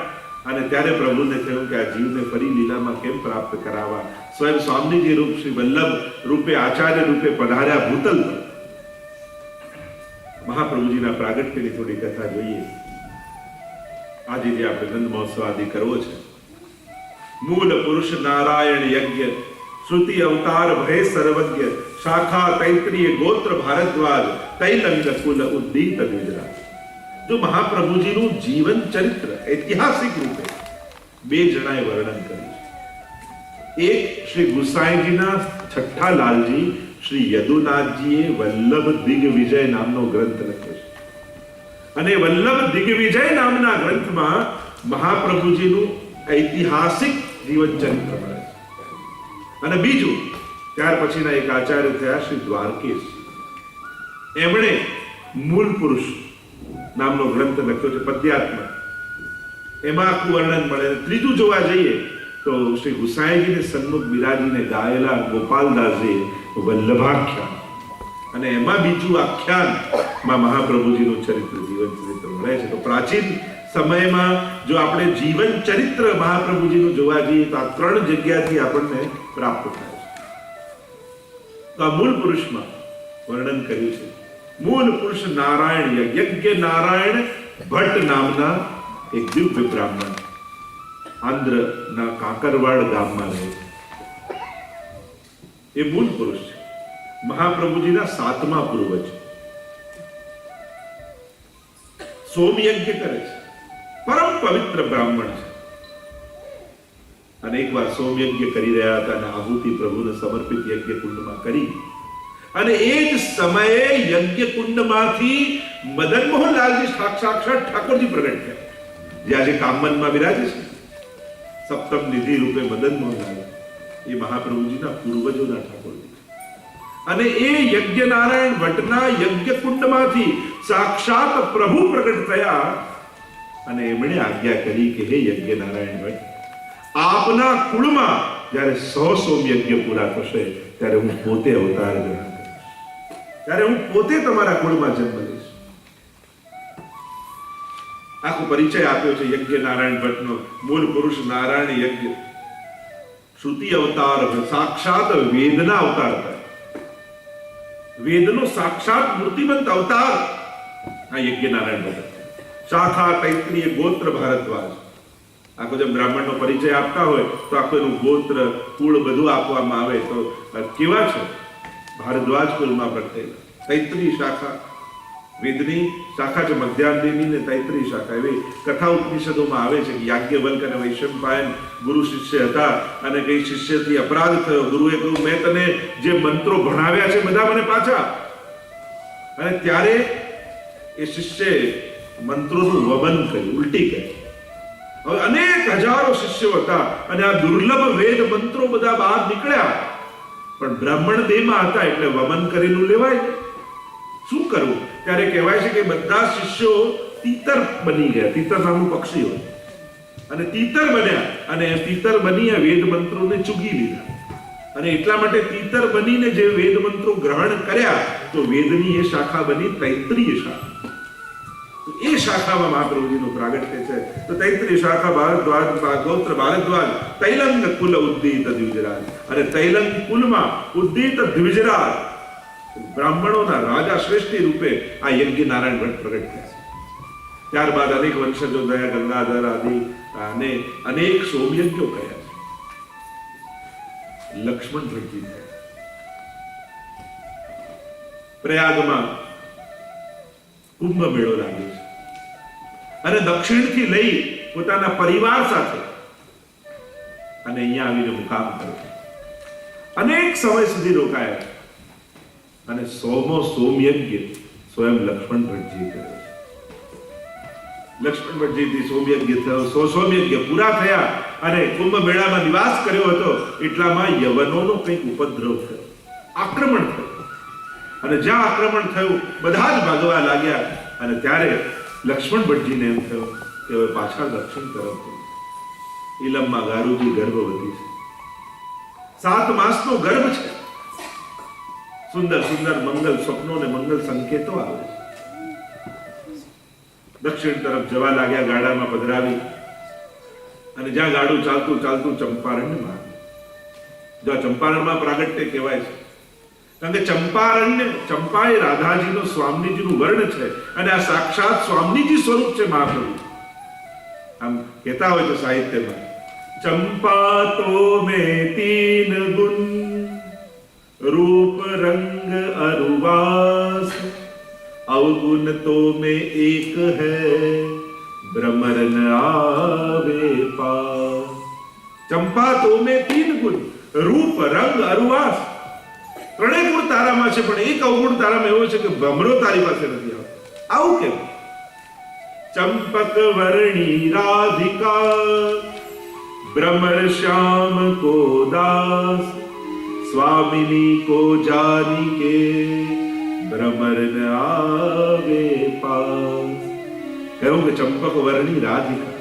અને ત્યારે પ્રભુને થયું કે આ જીવને ફરી લીલામાં કેમ પ્રાપ્ત કરાવવા. સ્વયં સ્વામીજી રૂપ શ્રી વલ્લભ રૂપે, આચાર્ય રૂપે પધાર્યા ભૂતલ પર. મહાપ્રભુજીના પ્રાગટ્યની થોડી કથા જોઈએ. આજે જે આપણે નંદ મહોત્સવ આદિ કરવો છે, મૂળ પુરુષ નારાયણ યજ્ઞ, શ્રુતિ અવતાર ભય સર્વજ્ઞ, શાખા તૈત્રીય ગોત્ર ભારદ્વાજ, તૈલંગ કુલ ઉદ્દીત ગુજરાત. જો મહાપ્રભુજીનું જીવન ચરિત્ર ઐતિહાસિક રૂપે બે જણાએ વર્ણન કર્યું છે. એક શ્રી ગુસાઈજીના છઠ્ઠા લાલજી શ્રી યદુનાથજીએ વલ્લભ દિગ્વિજય નામનો ગ્રંથ લખ્યો છે. અને વલ્લભ દિગ્વિજય નામના ગ્રંથમાં મહાપ્રભુજીનું ઐતિહાસિક જીવન ચરિત્ર મળે છે. અને બીજું, ત્યાર પછીના એક આચાર્ય થયા શ્રી દ્વારકેશ, એમણે મૂળ પુરુષ નામનો ગ્રંથ લખ્યો છે, પદ્યાત્મક. એમાં આખું વર્ણન મળે. ત્રીજું જોવા જઈએ તો શ્રી ગુસાઈજીને સન્મુખ બિરાજીને ગાયેલા ગોપાલદાસજીએ વલ્લભાખ્યાન, અને એમાં બીજું આખ્યાનમાં મહાપ્રભુજીનું ચરિત્ર, જીવન ચરિત્ર મળે છે. તો પ્રાચીન સમયમાં જો આપણે જીવન ચરિત્ર મહાપ્રભુજીનું જોવા જઈએ તો આ ત્રણ જગ્યાથી આપણને પ્રાપ્ત થાય છે. તો આ મૂળ પુરુષમાં વર્ણન કર્યું છે. મૂળ પુરુષ નારાયણ યજ્ઞ નારાયણ ભટ્ટ નામના એક દિવ્ય બ્રાહ્મણ આંધ્રના કાંકરવાડ ગામમાં રહે છે. એ મૂળ પુરુષ છે, મહાપ્રભુજીના 7મા પૂર્વજ. સોમયજ્ઞ કરે છે, પરમ પવિત્ર બ્રાહ્મણ છે. અને એકવાર સોમયજ્ઞ કરી રહ્યા હતા અને આહુતિ પ્રભુને સમર્પિત યજ્ઞ કુંડમાં કરી, અને એ જ સમયે યજ્ઞ કુંડમાંથી મદન મોહનલાલજી સાક્ષાત ઠાકોરજી પ્રગટ થયા, જે આજે કામનમાં બિરાજે છે. સપ્તમ નિધિ રૂપે મદન મોહનલાલ એ મહાપ્રભુજીના પૂર્વજોના ઠાકોરજી. અને એ યજ્ઞ નારાયણ ભટ્ટના યજ્ઞ કુંડમાંથી સાક્ષાત પ્રભુ પ્રગટ થયા, અને એમણે આજ્ઞા કરી કે હે યજ્ઞ નારાયણ ભટ્ટ, આપના કુળમાં જ્યારે 100 સોમયજ્ઞ પૂરા થશે ત્યારે હું પોતે અવતાર ગ્રહણ કરીશ, ત્યારે હું પોતે તમારા કુળમાં જન્મ લઈશ. આખો પરિચય આપ્યો છે યજ્ઞ નારાયણ ભટ્ટનો. મૂળ પુરુષ નારાયણ યજ્ઞ, શ્રુતિ અવતાર, સાક્ષાત વેદના અવતાર થાય, વેદનો સાક્ષાત મૂર્તિમંત અવતાર આ યજ્ઞ નારાયણ ભટ્ટ. શાખા તૈત્રીય ગોત્ર ભારદ્વાજ. આખો જેમ બ્રાહ્મણનો પરિચય આપતા હોય તો આખું એનું ગોત્ર કુળ બધું આપવામાં આવે. તો કેવા છે? ભારદ્વાજ કુળમાં પ્રગટેલા. તૈત્રી શાખા, વેદની શાખા છે, મધ્યાહ્નની ને તૈત્રી શાખા. એવી કથા ઉપનિષદોમાં આવે છે કે યાજ્ઞવલ્ક અને વૈશંપાયન ગુરુ શિષ્ય હતા, અને કઈ શિષ્યથી અપરાધ થયો. ગુરુએ કહ્યું, મેં તને જે મંત્રો ભણાવ્યા છે બધા મને પાછા. અને ત્યારે એ શિષ્યએ મંત્રોનું વમન કર્યું, ઉલટી કરી. હવે અનેક હજારો શિષ્યો હતા, અને આ દુર્લભ વેદ મંત્રો બધા બહાર નીકળ્યા, પણ બ્રાહ્મણ દેહમાં હતા એટલે વમન કરેલું લેવાય. શું કરવું? ત્યારે કહેવાય છે કે બધા શિષ્યો તીતર બની ગયા. તીતર નામનું પક્ષી હોય, અને તીતર બન્યા, અને તીતર બની વેદ મંત્રોને ચૂગી લીધા. અને એટલા માટે તીતર બનીને જે વેદ મંત્રો ગ્રહણ કર્યા, તો વેદની એ શાખા બની તૈત્રીય શાખા. એ શાખામાં મહાપ્રભુજીનું પ્રાગટ્ય છે. તો તૈત્રીય શાખા ભારદ્વાજ ગોત્ર ભારદ્વાજ, તૈલંગ કુલ ઉદ્દીત દ્વિજરાજ. અને તૈલંગ કુલમાં ઉદ્દીત દ્વિજરાજ બ્રાહ્મણોના રાજા શ્રેષ્ઠી રૂપે આ યજ્ઞ નારાયણ ભટ્ટ પ્રગટ થયા છે. ત્યારબાદ અનેક વંશજો થયા, ગંગાધર આદિ, અને અનેક સોમયજ્ઞો કર્યા છે. લક્ષ્મણ ભટ્ટજી થયા. પ્રયાગમાં કુંભ મેળો લાગ્યો છે, અને દક્ષિણથી લઈ પોતાના પરિવાર સાથે અને અહીંયા આવીને મુકામ કર્યો. અનેક સમય સુધી રોકાયા. અને 100મો સોમયજ્ઞ સ્વયં લક્ષ્મણ ભટ્ટજીએ કર્યો. લક્ષ્મણ ભટ્ટજીથી સોમયજ્ઞ થયો. 100 સોમયજ્ઞ પૂરા થયા અને કુંભ મેળામાં નિવાસ કર્યો હતો. એટલામાં યવનોનો કંઈક ઉપદ્રવ થયો, આક્રમણ થયું. અને જ્યાં આક્રમણ થયું બધા જ ભાગવા લાગ્યા. અને ત્યારે લક્ષ્મણ ભટ્ટજીને એમ થયું કે હવે પાછા દક્ષિણ તરફ ઈલમમાં ગારુજી ગર્ભવતી છે. 7 માસનો ગર્ભ છે. સુંદર સુંદર મંગલ સ્વપ્નો ને મંગલ સંકેતો આવે છે. દક્ષિણ તરફ જવા લાગ્યા, ગાડામાં પધરાવી. અને જ્યાં ગાડું ચાલતું ચાલતું ચંપારણ્યમાં, જ્યાં ચંપારણમાં પ્રાગટ્ય કહેવાય છે, કારણ કે ચંપારણ્ય, ચંપા એ રાધાજીનો સ્વામીજીનું વર્ણ છે અને આ સાક્ષાત સ્વામીજી સ્વરૂપ છે મહાપ્રભુ. આમ કહેતા હોય છે સાહિત્યમાં, ચંપા તો મેં 3 ગુણ, रूप रंग अरुवास, अवगुण तो में एक है, भ्रमर न आवे पास. चंपा तो में 3 गुण, रूप रंग अरुवास. 3 ગુણ તારામાં છે, પણ એક અવગુણ તારામાં એવો છે કે ભમરો તારી પાસે નથી આવતો. આવું કેમ? ચંપક વર્ણી રાધિકા, ભ્રમર શ્યામ કો દાસ, स्वामिनी को जानी के भ्रमर न आवे पास. કહ્યું કે ચંપક વર્ણી રાધિકા,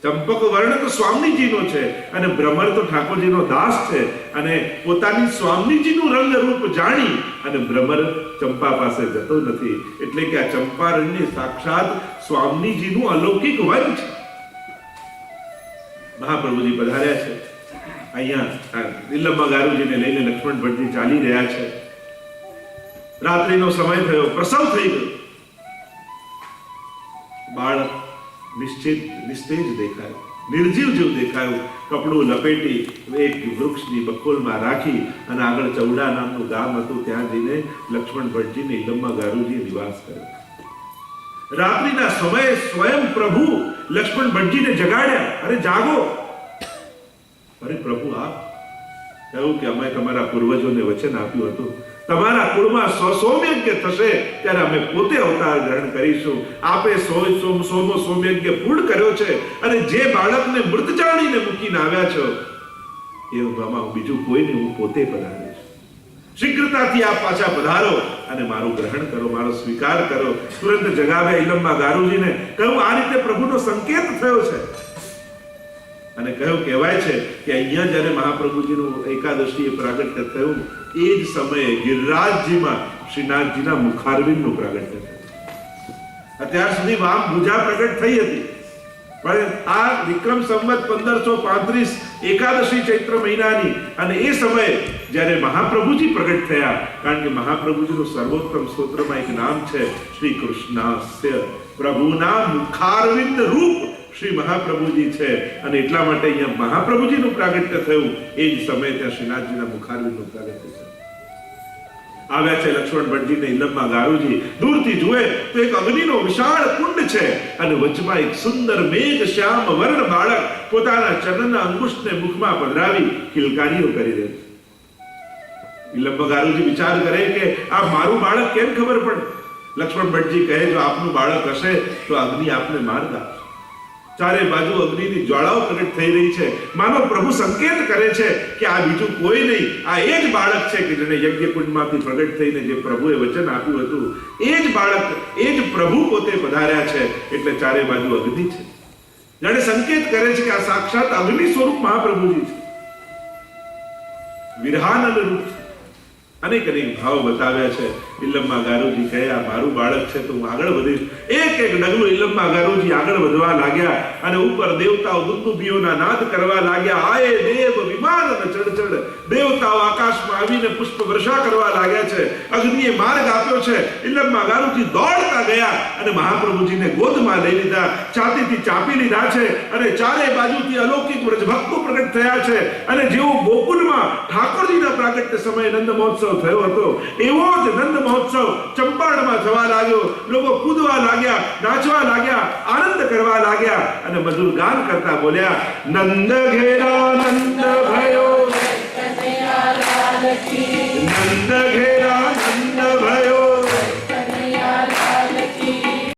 ચંપક વર્ણ તો સ્વામીજીનો છે અને ભ્રમર તો ઠાકોરજીનો દાસ છે. અને પોતાની સ્વામીજીનું રંગ રૂપ જાણી અને ભ્રમર ચંપા પાસે જતો નથી. એટલે કે આ ચંપારણ્ય સાક્ષાત સ્વામીજીનું અલૌકિક વન છે. મહાપ્રભુજી પધાર્યા છે. અહીંયા ઈલમમાં ગારુજીને લઈને લક્ષ્મણ ભટ્ટજી ચાલી રહ્યા છે. રાત્રિનો સમય થયો, પ્રસવ થઈ ગયો. બાળક નિસ્તેજ દેખાયું, નિર્જીવ જેવું દેખાયું. કપડું લપેટી એક વૃક્ષની બખોલમાં રાખી અને આગળ ચૌડા નામનું ગામ હતું, ત્યાં જઈને લક્ષ્મણ ભટ્ટજીને ઈલમમાં ગારુજીએ નિવાસ કર્યો. રાત્રિના સમયે સ્વયં પ્રભુ લક્ષ્મણ ભટ્ટજીને જગાડ્યા. અરે જાગો! અરે પ્રભુ, આપ કહ્યું કે અમે તમારા પૂર્વજોને વચન આપ્યું હતું, તમારા કુળમાં 100 સોમયજ્ઞ થશે ત્યારે અમે પોતે અવતાર ગ્રહણ કરીશું. આપે 100મો સોમયજ્ઞ પૂર્ણ કર્યો છે અને જે બાળકને મૃત જાણીને મૂકીને આવ્યા છો એવું બાબા બીજું કોઈ નહીં, હું પોતે પધારીશ. શીઘ્રતાથી આપ પાછા પધારો અને મારું ગ્રહણ કરો, મારો સ્વીકાર કરો. તુરંત જગાવ્યા ઈલમમાં ગારુજીને. કહ્યું આ રીતે પ્રભુનો સંકેત થયો છે. અને કહ્યું, કહેવાય છે કે અહીંયા જ્યારે મહાપ્રભુજીનું એકાદશીએ પ્રાગટ્ય થયું એ જ સમયે ગિરિરાજજીમાં શ્રીનાથજીના મુખારવિંદનું પ્રાગટ્ય થયું. અત્યાર સુધી વામ ભુજા પ્રગટ થઈ હતી, પણ આ વિક્રમ સંવત 1535 એકાદશી ચૈત્ર મહિનાની અને એ સમયે જ્યારે મહાપ્રભુજી પ્રગટ થયા, કારણ કે મહાપ્રભુજીનું સર્વોત્તમ સ્તોત્રમાં એક નામ છે શ્રી કૃષ્ણાસ્ય, પ્રભુના મુખારવિંદ રૂપ શ્રી મહાપ્રભુજી છે. અને એટલા માટે અહીંયા મહાપ્રભુજીનું પ્રાગટ્ય થયું એ જ સમયે ત્યાં શ્રીનાથજીના મુખારવિંદનું પ્રાગટ્ય થયું. આવ્યા છે લક્ષ્મણ ભટ્ટજીને ઈલમમાં ગારુજી. દૂરથી જુએ તો એક અગ્નિનો વિશાળ કુંડ છે અને વચમાં એક સુંદર મેઘ શ્યામ વર્ણ બાળક પોતાના ચરણના અંગુષ્ઠને મુખમાં પધરાવી કિલકારીઓ કરી રહે છે. ઈલમમાં ગારુજી વિચાર કરે કે આ મારું બાળક કેમ ખબર પડે? લક્ષ્મણ ભટ્ટજી કહે, જો આપનું બાળક હશે તો અગ્નિ આપને માર્ગ આપશે. ચારે બાજુ અગ્નિની જ્વાળાઓ પ્રગટ થઈ રહી છે. માનો પ્રભુ સંકેત કરે છે કે આ બીજું કોઈ નહીં, આ એ જ બાળક છે કે જેને યજ્ઞકુંડમાંથી પ્રગટ થઈને જે પ્રભુએ વચન આપ્યું હતું એ જ બાળક, એ જ પ્રભુ પોતે પધાર્યા છે. એટલે ચારે બાજુ અગ્નિ છે. જાણે સંકેત કરે છે કે આ સાક્ષાત અગ્નિ સ્વરૂપ મહાપ્રભુજી છે. વિરહાનંદ રૂપ છે. અનેક ભાવ બતાવ્યા છે. ઈલમમાં ગારુજી કહે, આ મારું બાળક છે તો હું આગળ વધીશ. એક એક ડગલું ઈલમમાં ગારુજી આગળ વધવા લાગ્યા અને ઉપર દેવતાઓ દુંદુભીઓના નાદ કરવા લાગ્યા. આયે દેવ વિમાન ચડ દેવતાઓ આકાશમાં આવીને પુષ્પ વર્ષા કરવા લાગ્યા છે. અગ્નિએ માર્ગ આપ્યો છે. ઈલમમાં ગારુજી દોડતા ગયા અને મહાપ્રભુજીને ગોદમાં લઈ લીધા, છાતીથી ચાપી લીધા છે અને ચારે બાજુથી અલૌકિક વ્રજભક્તો પ્રગટ થયા છે. અને જેવો ગોકુલમાં ઠાકોરજીના પ્રાગટ્ય સમયે નંદ મહોત્સવ થયો હતો એવો જ નંદ મહોત્સવ ચંપારણમાં થવા લાગ્યો. લોકો કૂદવા લાગ્યા, નાચવા લાગ્યા, આનંદ કરવા લાગ્યા અને મધુર ગાન કરતા બોલ્યા, નંદ ઘેરા નંદ ભયો